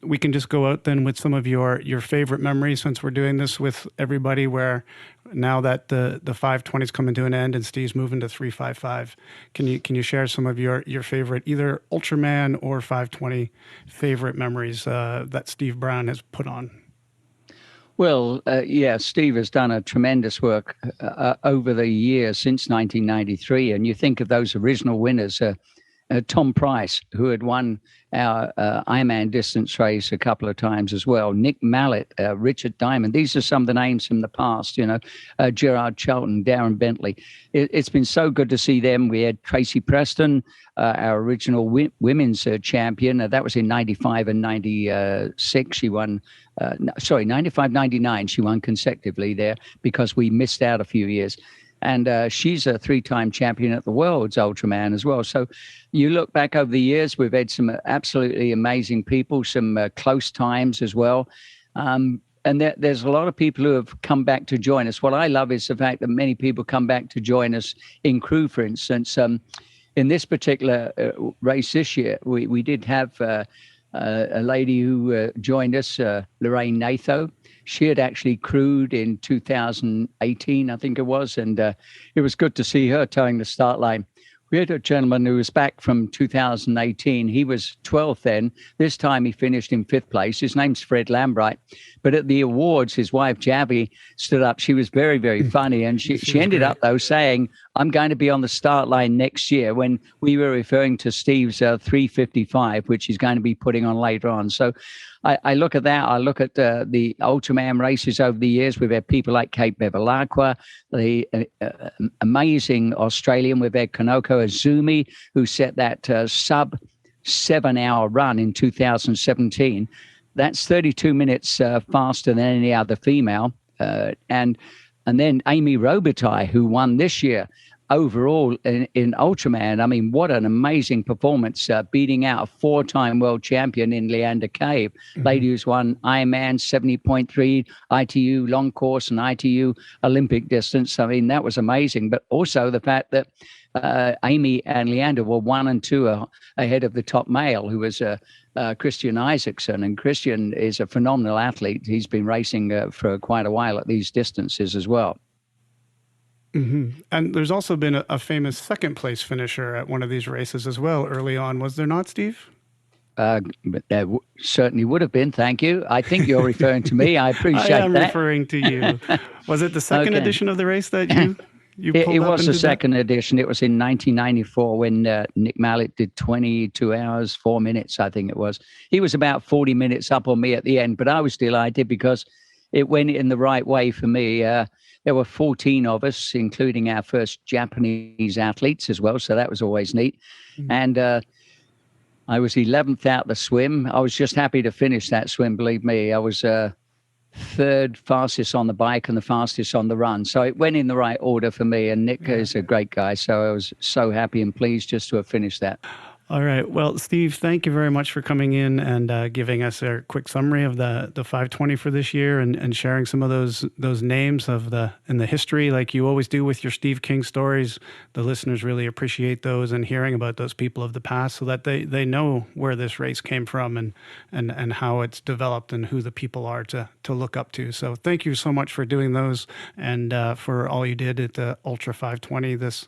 S2: we can just go out then with some of your favorite memories, since we're doing this with everybody, where now that the 520 is coming to an end and Steve's moving to 355, can you share some of your favorite, either Ultraman or 520 favorite memories that Steve Brown has put on?
S18: Well, Steve has done a tremendous work over the years since 1993. And you think of those original winners, Tom Price, who had won our Ironman distance race a couple of times as well, Nick Mallet, Richard Diamond. These are some of the names from the past, Gerard Charlton, Darren Bentley. It's been so good to see them. We had Tracy Preston, our original women's champion. That was in 95 and 96. She won, 95, 99. She won consecutively there because we missed out a few years. And she's a 3-time champion at the World's Ultraman as well. So you look back over the years, we've had some absolutely amazing people, some close times as well. And there's a lot of people who have come back to join us. What I love is the fact that many people come back to join us in crew, for instance. In this particular race this year, we did have a lady who joined us, Lorraine Natho. She had actually crewed in 2018, I think it was, and it was good to see her towing the start line. We had a gentleman who was back from 2018. He was 12th then. This time he finished in 5th place. His name's Fred Lambright. But at the awards, his wife, Javi, stood up. She was very, very funny. And she ended up, though, saying, I'm going to be on the start line next year, when we were referring to Steve's 355, which he's going to be putting on later on. So I look at that. I look at the Ultraman races over the years. We've had people like Kate Bevilacqua, the amazing Australian. We've had Kanoko Azumi, who set that sub 7-hour run in 2017. That's 32 minutes faster than any other female. And then Amy Robitaille, who won this year overall in Ultraman. I mean, what an amazing performance, beating out a 4-time world champion in Leander Cave, lady who's won Ironman 70.3, ITU long course and ITU Olympic distance. I mean, that was amazing. But also the fact that Amy and Leander were 1 and 2 ahead of the top male, who was Christian Isaacson. And Christian is a phenomenal athlete. He's been racing for quite a while at these distances as well.
S2: And there's also been a famous second place finisher at one of these races as well early on, was there not, Steve?
S18: But there certainly would have been. Thank you. I think you're referring to me. I appreciate that.
S2: I am referring to you. Was it the second edition of the race that you pulled
S18: It
S2: up
S18: was the
S2: into
S18: second edition. It was in 1994 when Nick Mallet did 22 hours, 4 minutes, I think it was. He was about 40 minutes up on me at the end, but I was delighted because it went in the right way for me. There were 14 of us, including our first Japanese athletes as well, so that was always neat. And I was 11th out the swim. I was just happy to finish that swim, believe me. I was third fastest on the bike and the fastest on the run. So it went in the right order for me, and Nick is a great guy, so I was so happy and pleased just to have finished that.
S2: All right. Well, Steve, thank you very much for coming in and giving us a quick summary of the 520 for this year, and sharing some of those names of the history, like you always do with your Steve King stories. The listeners really appreciate those, and hearing about those people of the past, so that they know where this race came from and how it's developed and who the people are to look up to. So thank you so much for doing those, and for all you did at the Ultra 520 this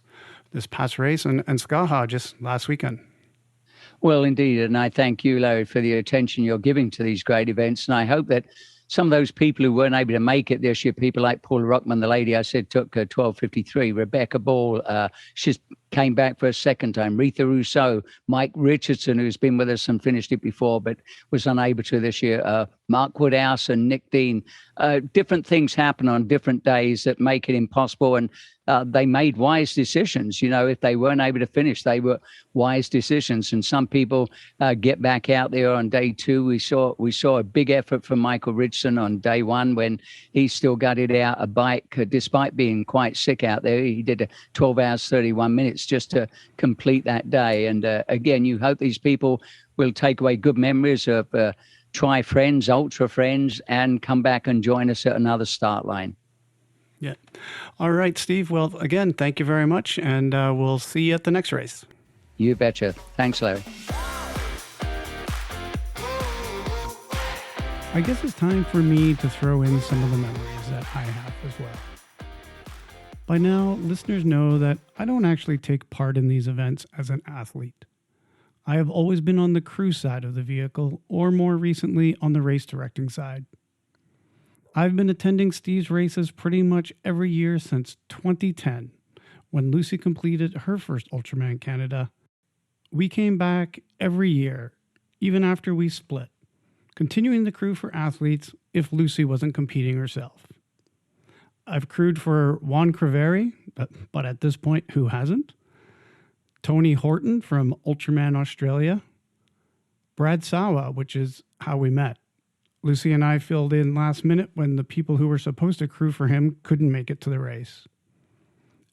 S2: past race and Skaha just last weekend.
S18: Well, indeed. And I thank you, Larry, for the attention you're giving to these great events. And I hope that some of those people who weren't able to make it this year, people like Paula Rockman, the lady I said took 12:53, Rebecca Ball, she's came back for a second time. Rita Rousseau, Mike Richardson, who's been with us and finished it before, but was unable to this year. Mark Woodhouse and Nick Dean. Different things happen on different days that make it impossible. And they made wise decisions. You know, if they weren't able to finish, they were wise decisions. And some people get back out there on day two. We saw a big effort from Michael Richardson on day one when he still gutted out a bike, despite being quite sick out there. He did a 12 hours, 31 minutes just to complete that day. And again, you hope these people will take away good memories of Tri Friends, Ultra Friends, and come back and join us at another start line.
S2: Yeah. All right, Steve. Well, again, thank you very much, and we'll see you at the next race.
S18: You betcha. Thanks, Larry.
S2: I guess it's time for me to throw in some of the memories that I have as well. By now, listeners know that I don't actually take part in these events as an athlete. I have always been on the crew side of the vehicle, or more recently on the race directing side. I've been attending Steve's races pretty much every year since 2010, when Lucy completed her first Ultraman Canada. We came back every year, even after we split, continuing the crew for athletes if Lucy wasn't competing herself. I've crewed for Juan Criveri, but at this point, who hasn't? Tony Horton from Ultraman Australia, Brad Sawa, which is how we met. Lucy and I filled in last minute when the people who were supposed to crew for him couldn't make it to the race.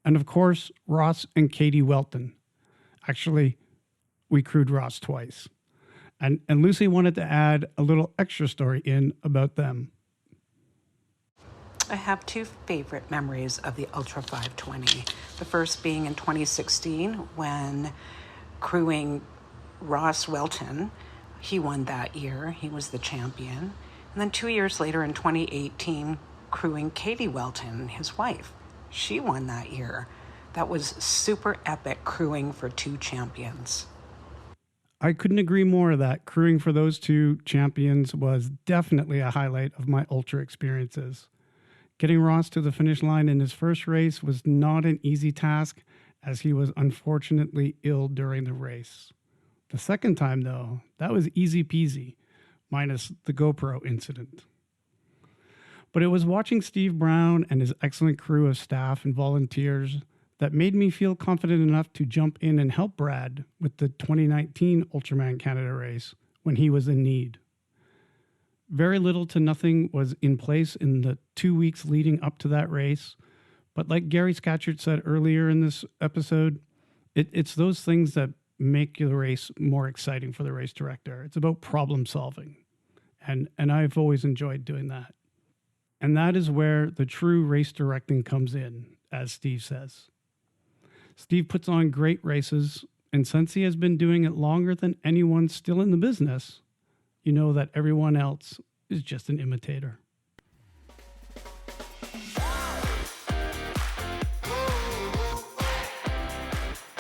S2: And of course, Ross and Katie Welton. Actually, we crewed Ross twice. And Lucy wanted to add a little extra story in about them.
S19: I have two favorite memories of the Ultra 520. The first being in 2016 when crewing Ross Welton, he won that year. He was the champion. And then 2 years later in 2018, crewing Katie Welton, his wife. She won that year. That was super epic crewing for two champions.
S2: I couldn't agree more that crewing for those two champions was definitely a highlight of my Ultra experiences. Getting Ross to the finish line in his first race was not an easy task, as he was unfortunately ill during the race. The second time, though, that was easy peasy, minus the GoPro incident. But it was watching Steve Brown and his excellent crew of staff and volunteers that made me feel confident enough to jump in and help Brad with the 2019 Ultraman Canada race when he was in need. Very little to nothing was in place in the 2 weeks leading up to that race. But like Gary Scatchard said earlier in this episode, it's those things that make the race more exciting for the race director. It's about problem solving. And I've always enjoyed doing that. And that is where the true race directing comes in, as Steve says. Steve puts on great races, and since he has been doing it longer than anyone still in the business, you know that everyone else is just an imitator.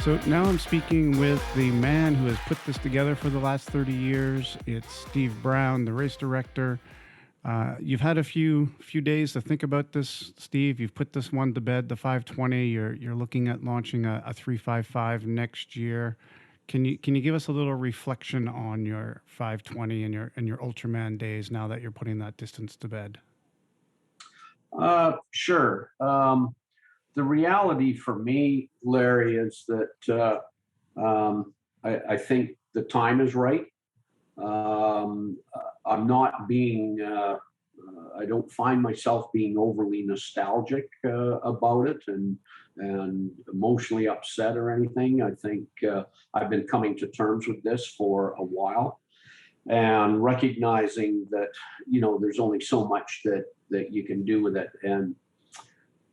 S2: So now I'm speaking with the man who has put this together for the last 30 years. It's Steve Brown, the race director. You've had a few days to think about this, Steve. You've put this one to bed, the 520. You're looking at launching a 355 next year. Can you give us a little reflection on your 520 and your Ultraman days now that you're putting that distance to bed?
S20: Sure. The reality for me, Larry, is that I think the time is right. I'm not being, I don't find myself being overly nostalgic about it and emotionally upset or anything. I think I've been coming to terms with this for a while and recognizing that, you know, there's only so much that you can do with it. And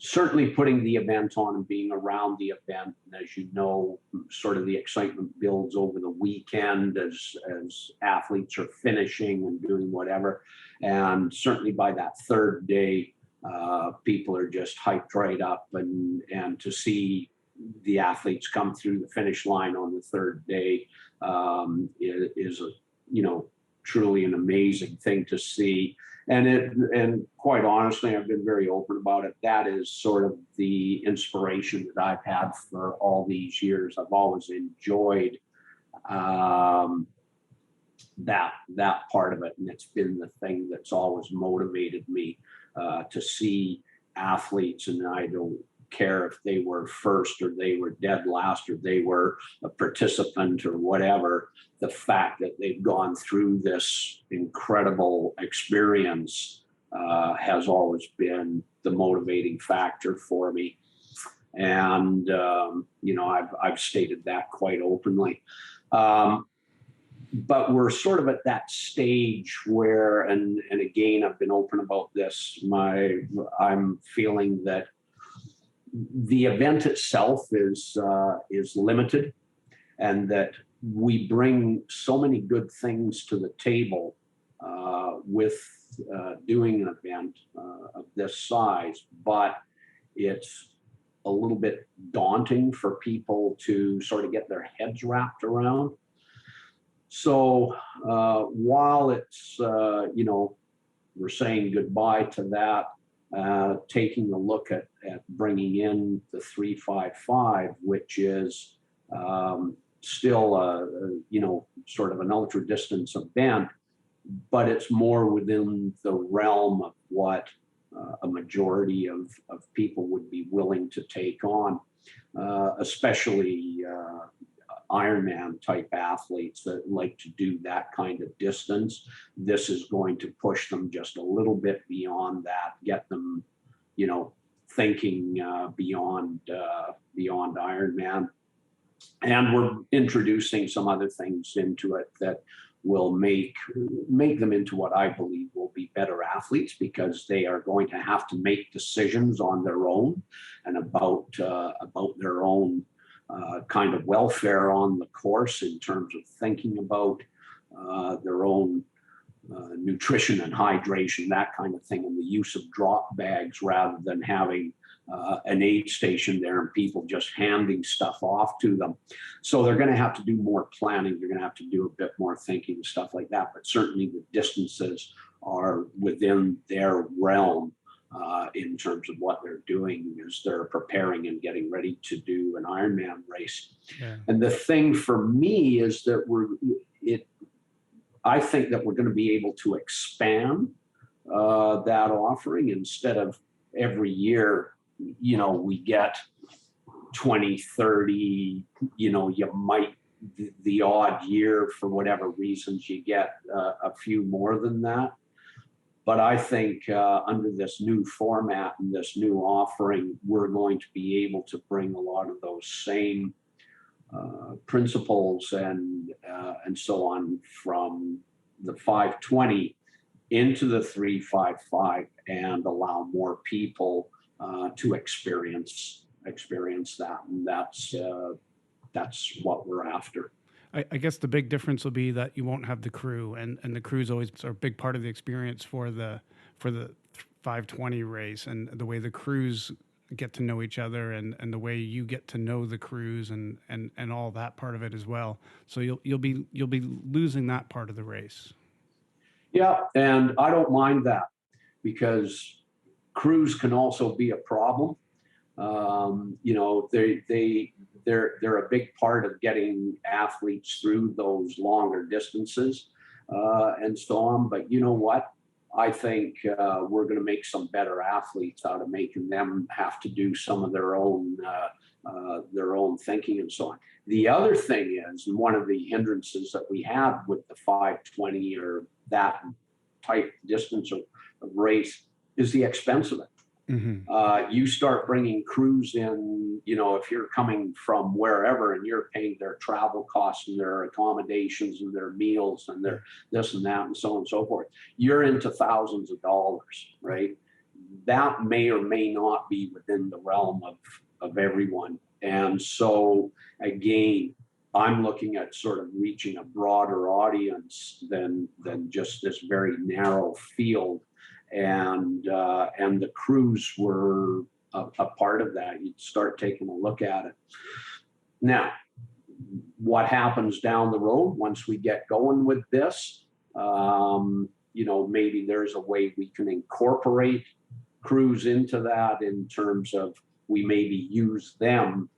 S20: certainly putting the event on and being around the event, and as you know, sort of the excitement builds over the weekend as athletes are finishing and doing whatever. And certainly by that third day, people are just hyped right up, and to see the athletes come through the finish line on the third day is truly an amazing thing to see. And quite honestly, I've been very open about it. That is sort of the inspiration that I've had for all these years. I've always enjoyed that part of it, and it's been the thing that's always motivated me to see athletes, and I don't care if they were first or they were dead last or they were a participant or whatever. The fact that they've gone through this incredible experience has always been the motivating factor for me. And, you know, I've stated that quite openly. But we're sort of at that stage where, and again, I've been open about this, I'm feeling that the event itself is limited, and that we bring so many good things to the table with doing an event of this size, but it's a little bit daunting for people to sort of get their heads wrapped around. So while it's, you know, we're saying goodbye to that, taking a look at bringing in the 355, which is still you know, sort of an ultra distance event, but it's more within the realm of what a majority of people would be willing to take on, especially Ironman type athletes that like to do that kind of distance. This is going to push them just a little bit beyond that, get them, you know, thinking beyond Ironman. And we're introducing some other things into it that will make them into what I believe will be better athletes, because they are going to have to make decisions on their own and about their own kind of welfare on the course, in terms of thinking about their own nutrition and hydration, that kind of thing, and the use of drop bags rather than having an aid station there and people just handing stuff off to them. So they're going to have to do more planning. They're going to have to do a bit more thinking and stuff like that. But certainly the distances are within their realm in terms of what they're doing as they're preparing and getting ready to do an Ironman race. Yeah. And the thing for me is that I think that we're going to be able to expand that offering. Instead of every year, you know, we get 20, 30, you know, you might, the odd year for whatever reasons, you get a few more than that. But I think under this new format and this new offering, we're going to be able to bring a lot of those same principles and so on from the 520 into the 355 and allow more people to experience that. And that's what we're after.
S2: I guess the big difference will be that you won't have the crew, and the crew's always a big part of the experience for the 520 race, and the way the crews get to know each other, and the way you get to know the crews, and all that part of it as well. So you'll be losing that part of the race.
S20: Yeah, and I don't mind that, because crews can also be a problem. You know, they're a big part of getting athletes through those longer distances and so on. But you know what? I think we're going to make some better athletes out of making them have to do some of their own thinking and so on. The other thing is, and one of the hindrances that we have with the 520 or that type distance of race is the expense of it. Mm-hmm. You start bringing crews in, you know, if you're coming from wherever and you're paying their travel costs and their accommodations and their meals and their this and that and so on and so forth, you're into thousands of dollars, right? That may or may not be within the realm of everyone. And so again, I'm looking at sort of reaching a broader audience than just this very narrow field. And the crews were a part of that. You'd start taking a look at it. Now, what happens down the road once we get going with this? Maybe there's a way we can incorporate crews into that in terms of we maybe use them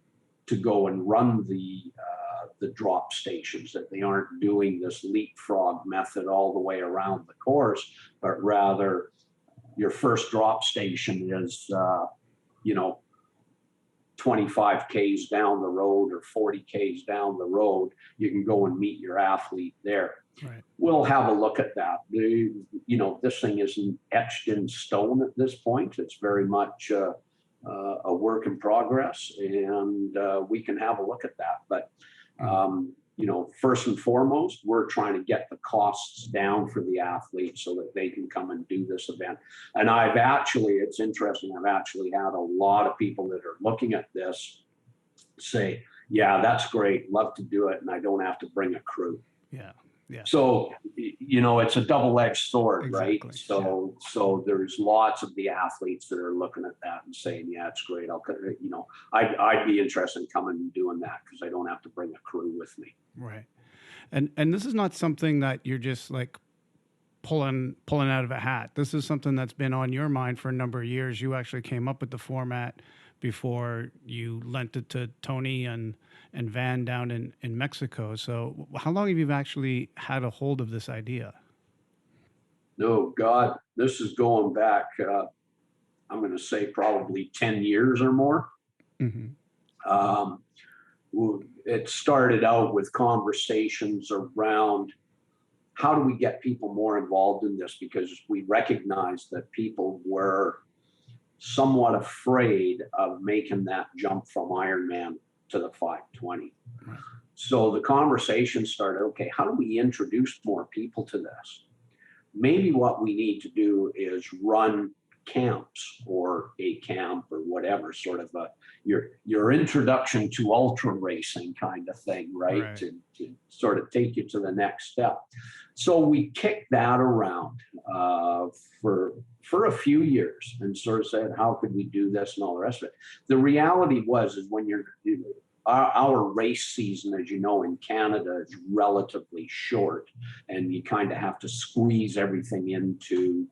S20: to go and run the drop stations, that they aren't doing this leapfrog method all the way around the course, but rather your first drop station is 25 Ks down the road or 40 Ks down the road. You can go and meet your athlete there.
S2: Right.
S20: We'll have a look at that. This thing isn't etched in stone at this point. It's very much a work in progress, and we can have a look at that. But first and foremost, we're trying to get the costs down for the athletes so that they can come and do this event. And it's interesting, I've actually had a lot of people that are looking at this say, yeah, that's great, love to do it, and I don't have to bring a crew.
S2: Yeah. Yeah.
S20: So, it's a double-edged sword,
S2: Exactly.
S20: right? So there's lots of the athletes that are looking at that and saying, yeah, it's great. I'd be interested in coming and doing that because I don't have to bring a crew with me.
S2: Right. And this is not something that you're just like pulling out of a hat. This is something that's been on your mind for a number of years. You actually came up with the format before you lent it to Tony and Van down in Mexico. So how long have you actually had a hold of this idea?
S20: No, God, this is going back, I'm going to say probably 10 years or more. Mm-hmm. It started out with conversations around how do we get people more involved in this, because we recognized that people were somewhat afraid of making that jump from Ironman to the 520. Right. So the conversation started, okay, how do we introduce more people to this? Maybe what we need to do is run camps or a camp or whatever, sort of your introduction to ultra racing kind of thing, right? To sort of take you to the next step. So we kicked that around for a few years and sort of said, how could we do this and all the rest of it? The reality is when our race season, as you know, in Canada is relatively short, and you kind of have to squeeze everything into,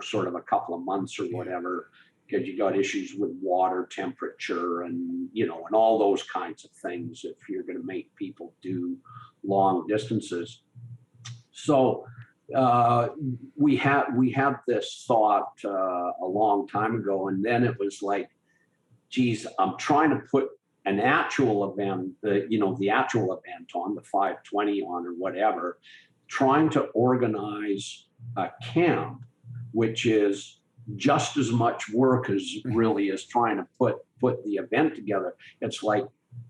S20: sort of a couple of months or whatever, because you got issues with water temperature and, and all those kinds of things if you're going to make people do long distances. So we had this thought a long time ago, and then it was like, geez, I'm trying to put an actual event, the actual event on the 520 on or whatever, trying to organize a camp, which is just as much work as really as trying to put the event together. It's like,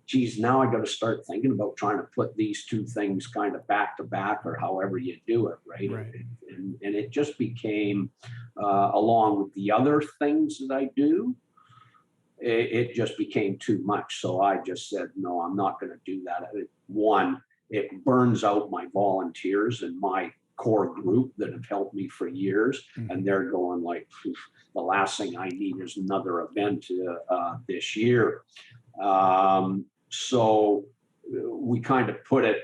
S20: geez, now I got to start thinking about trying to put these two things kind of back to back or however you do it, right? And it just became, along with the other things that I do, it just became too much. So I just said, no, I'm not going to do that. One, it burns out my volunteers and my core group that have helped me for years. Mm-hmm. And they're going like, the last thing I need is another event this year. So we kind of put it,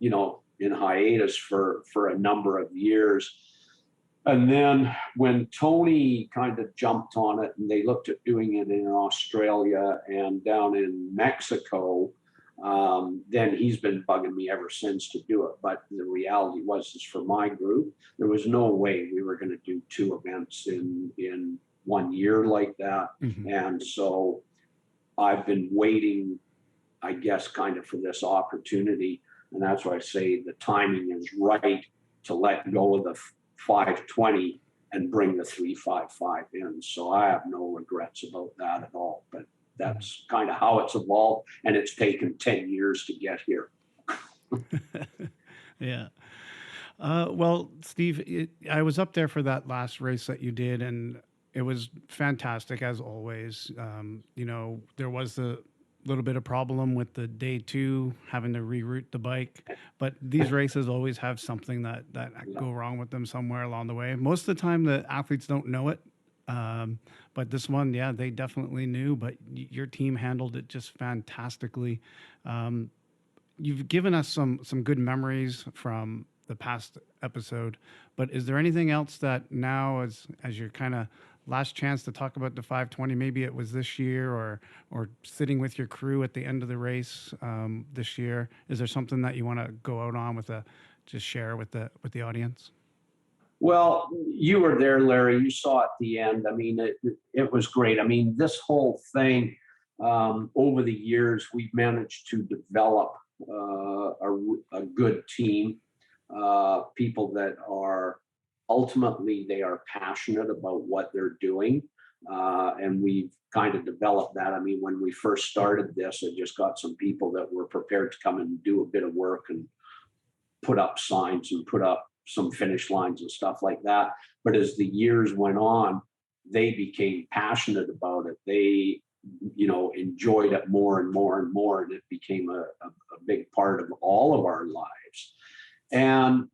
S20: in hiatus for a number of years. And then when Tony kind of jumped on it and they looked at doing it in Australia and down in Mexico, then he's been bugging me ever since to do it. But the reality is for my group, there was no way we were going to do two events in 1 year like that. Mm-hmm. And so I've been waiting, I guess, kind of for this opportunity. And that's why I say the timing is right to let go of the 520 and bring the 355 in. So I have no regrets about that at all. But that's kind of how it's evolved, and it's taken 10 years to get here.
S2: Yeah. Well, Steve, I was up there for that last race that you did, and it was fantastic as always. There was a little bit of problem with the day two, having to reroute the bike, but these races always have something that go wrong with them somewhere along the way. Most of the time the athletes don't know it. But this one, yeah, they definitely knew, but your team handled it just fantastically. You've given us some good memories from the past episode. But is there anything else that now, as your kind of last chance to talk about the 520, maybe it was this year or sitting with your crew at the end of the race this year, is there something that you want to go out on just share with the audience?
S20: Well, you were there, Larry. You saw at the end. I mean, it was great. I mean, this whole thing, over the years, we've managed to develop a good team, people that are ultimately, they are passionate about what they're doing. And we've kind of developed that. I mean, when we first started this, I just got some people that were prepared to come and do a bit of work and put up signs and put up some finish lines and stuff like that. But as the years went on, they became passionate about it. They, enjoyed it more and more and more. And it became a big part of all of our lives. And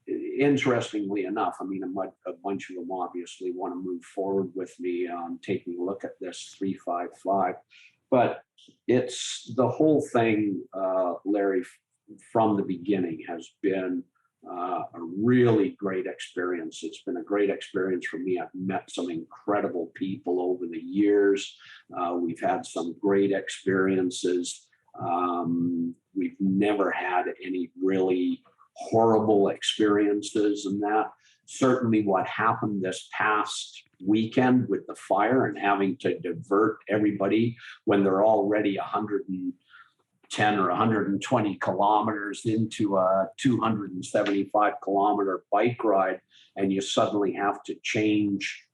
S20: interestingly enough, I mean, a bunch of them obviously want to move forward with me on taking a look at this 355. But it's the whole thing, Larry, from the beginning has been a really great experience. It's been a great experience for me. I've met some incredible people over the years. We've had some great experiences. We've never had any really horrible experiences, and that certainly what happened this past weekend with the fire and having to divert everybody when they're already 110 or 120 kilometers into a 275 kilometer bike ride, and you suddenly have to change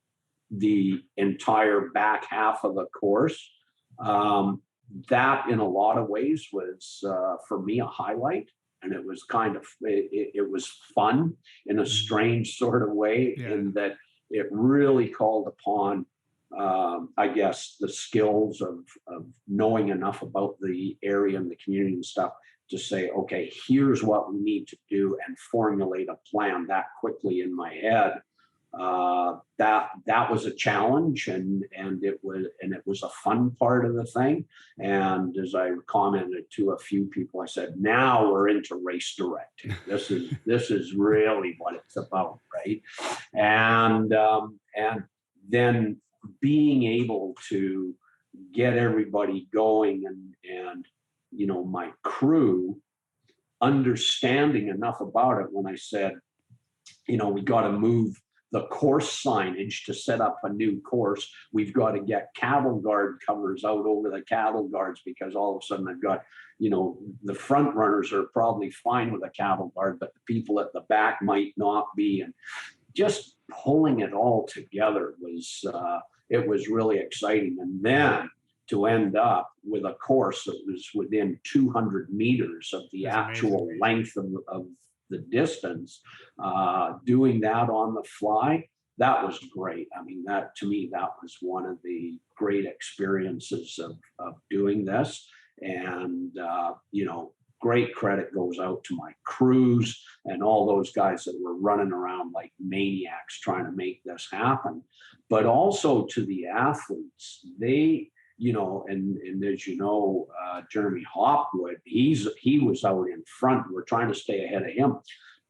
S20: the entire back half of the course. That in a lot of ways was for me a highlight. And it was kind of, it was fun in a strange sort of way, in that it really called upon, I guess, the skills of knowing enough about the area and the community and stuff to say, okay, here's what we need to do, and formulate a plan that quickly in my head. That was a challenge, and it was a fun part of the thing. And as I commented to a few people, I said, now we're into race directing. This is really what it's about, right? And then being able to get everybody going and my crew understanding enough about it when I said, we got to move the course signage to set up a new course. We've got to get cattle guard covers out over the cattle guards, because all of a sudden I've got, the front runners are probably fine with a cattle guard, but the people at the back might not be. And just pulling it all together was, it was really exciting. And then to end up with a course that was within 200 meters of the actual length of the distance, doing that on the fly, that was great. I mean, that to me, that was one of the great experiences of doing this. And, great credit goes out to my crews and all those guys that were running around like maniacs trying to make this happen, but also to the athletes. They, and as you know, Jeremy Hopwood, he was out in front. We're trying to stay ahead of him,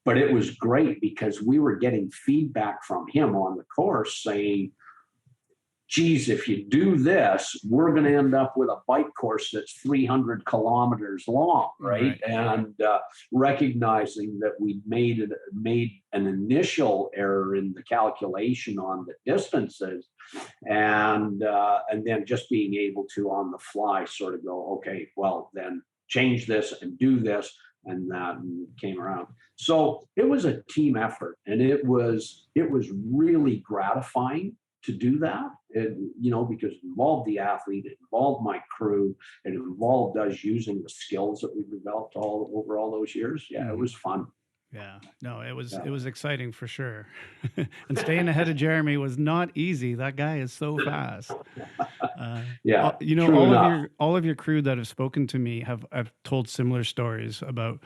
S20: but it was great because we were getting feedback from him on the course saying, geez, if you do this, we're going to end up with a bike course that's 300 kilometers long, right? And recognizing that we made an initial error in the calculation on the distances, and then just being able to on the fly sort of go, okay, well then change this and do this, and that came around. So it was a team effort, and it was really gratifying to do that, because it involved the athlete, it involved my crew, it involved us using the skills that we developed over all those years. Yeah, it was fun.
S2: Yeah, no, it was exciting for sure. And staying ahead of Jeremy was not easy. That guy is so fast.
S20: All
S2: of your crew that have spoken to me have told similar stories about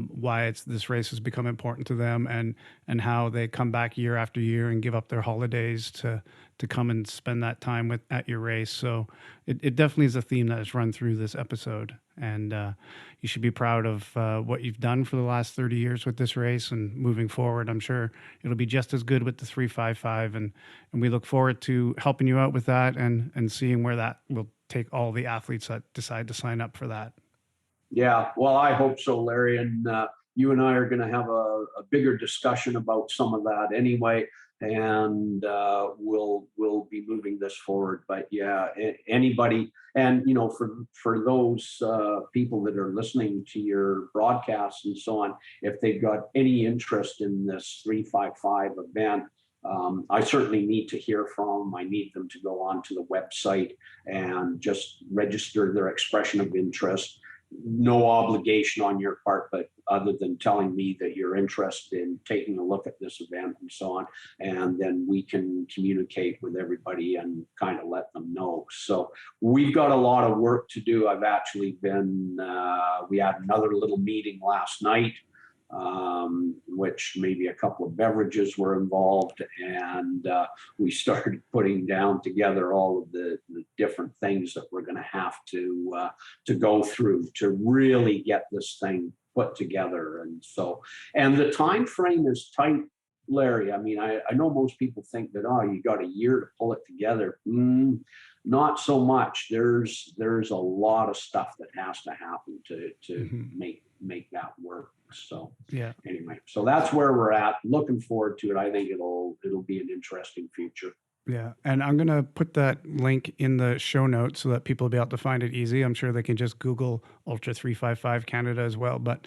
S2: why this race has become important to them, and how they come back year after year and give up their holidays to come and spend that time at your race. So it definitely is a theme that has run through this episode, and you should be proud of what you've done for the last 30 years with this race, and moving forward, I'm sure it'll be just as good with the 355, and we look forward to helping you out with that and seeing where that will take all the athletes that decide to sign up for that.
S20: Yeah, well, I hope so, Larry. And you and I are going to have a bigger discussion about some of that anyway, and we'll be moving this forward. But yeah, anybody, and you know, for those people that are listening to your broadcasts and so on, if they've got any interest in this 355 event, I certainly need to hear from them. I need them to go onto the website and just register their expression of interest. No obligation on your part, but other than telling me that you're interested in taking a look at this event and so on, and then we can communicate with everybody and kind of let them know. So we've got a lot of work to do. I've actually been, we had another little meeting last night, which maybe a couple of beverages were involved, and we started putting down together all of the different things that we're going to have to go through to really get this thing put together. And so, and the time frame is tight, Larry. I mean, I know most people think that, oh, you got a year to pull it together. Not so much. There's a lot of stuff that has to happen to make that work. So
S2: yeah,
S20: anyway, so that's where we're at. Looking forward to it. I think it'll be an interesting future.
S2: Yeah, and I'm going to put that link in the show notes so that people will be able to find it easy. I'm sure they can just Google Ultra 355 Canada as well. But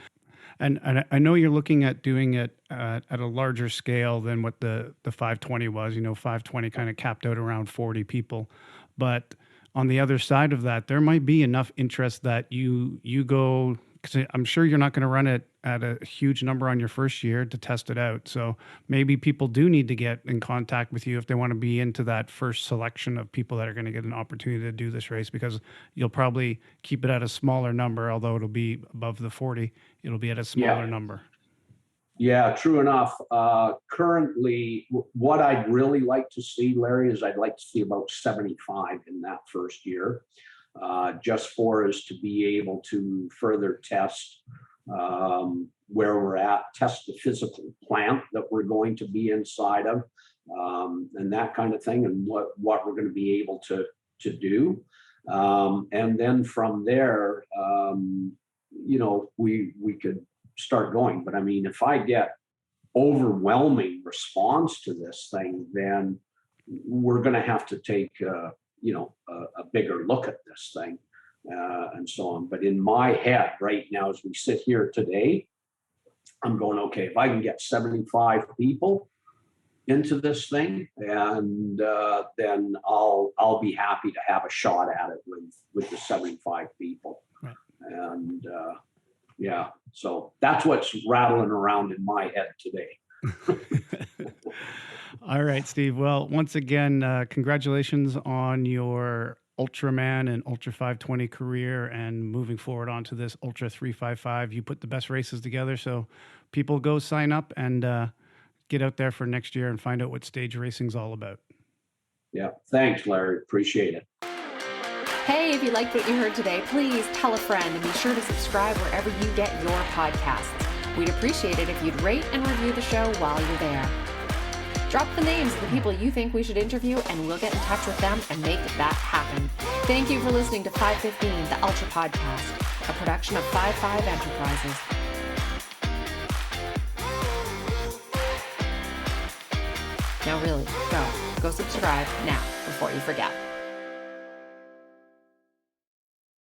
S2: and I know you're looking at doing it at a larger scale than what the 520 was. You know, 520 kind of capped out around 40 people. But on the other side of that, there might be enough interest that you go, because I'm sure you're not going to run it at a huge number on your first year to test it out. So maybe people do need to get in contact with you if they want to be into that first selection of people that are going to get an opportunity to do this race, because you'll probably keep it at a smaller number, although it'll be above the 40, it'll be at a smaller number.
S20: Yeah, true enough. Currently, what I'd really like to see, Larry, is I'd like to see about 75 in that first year, just for us to be able to further test where we're at, test the physical plant that we're going to be inside of, and that kind of thing, and what we're going to be able to do. And then from there, you know, we could start going. But I mean, if I get overwhelming response to this thing, then we're going to have to take you know, a bigger look at this thing, and so on. But in my head right now, as we sit here today, I'm going, okay, if I can get 75 people into this thing, and then I'll be happy to have a shot at it with the 75 people.
S2: Right.
S20: And yeah, so that's what's rattling around in my head today.
S2: All right, Steve. Well, once again, congratulations on your Ultraman and Ultra 520 career, and moving forward onto this Ultra 355. You put the best races together, so people go sign up and get out there for next year and find out what stage racing's all about.
S20: Yeah, thanks, Larry. Appreciate it.
S1: Hey, if you liked what you heard today, please tell a friend and be sure to subscribe wherever you get your podcasts. We'd appreciate it if you'd rate and review the show while you're there. Drop the names of the people you think we should interview, and we'll get in touch with them and make that happen. Thank you for listening to 515, the Ultra Podcast, a production of 55 Enterprises. Now really, go subscribe now before you forget.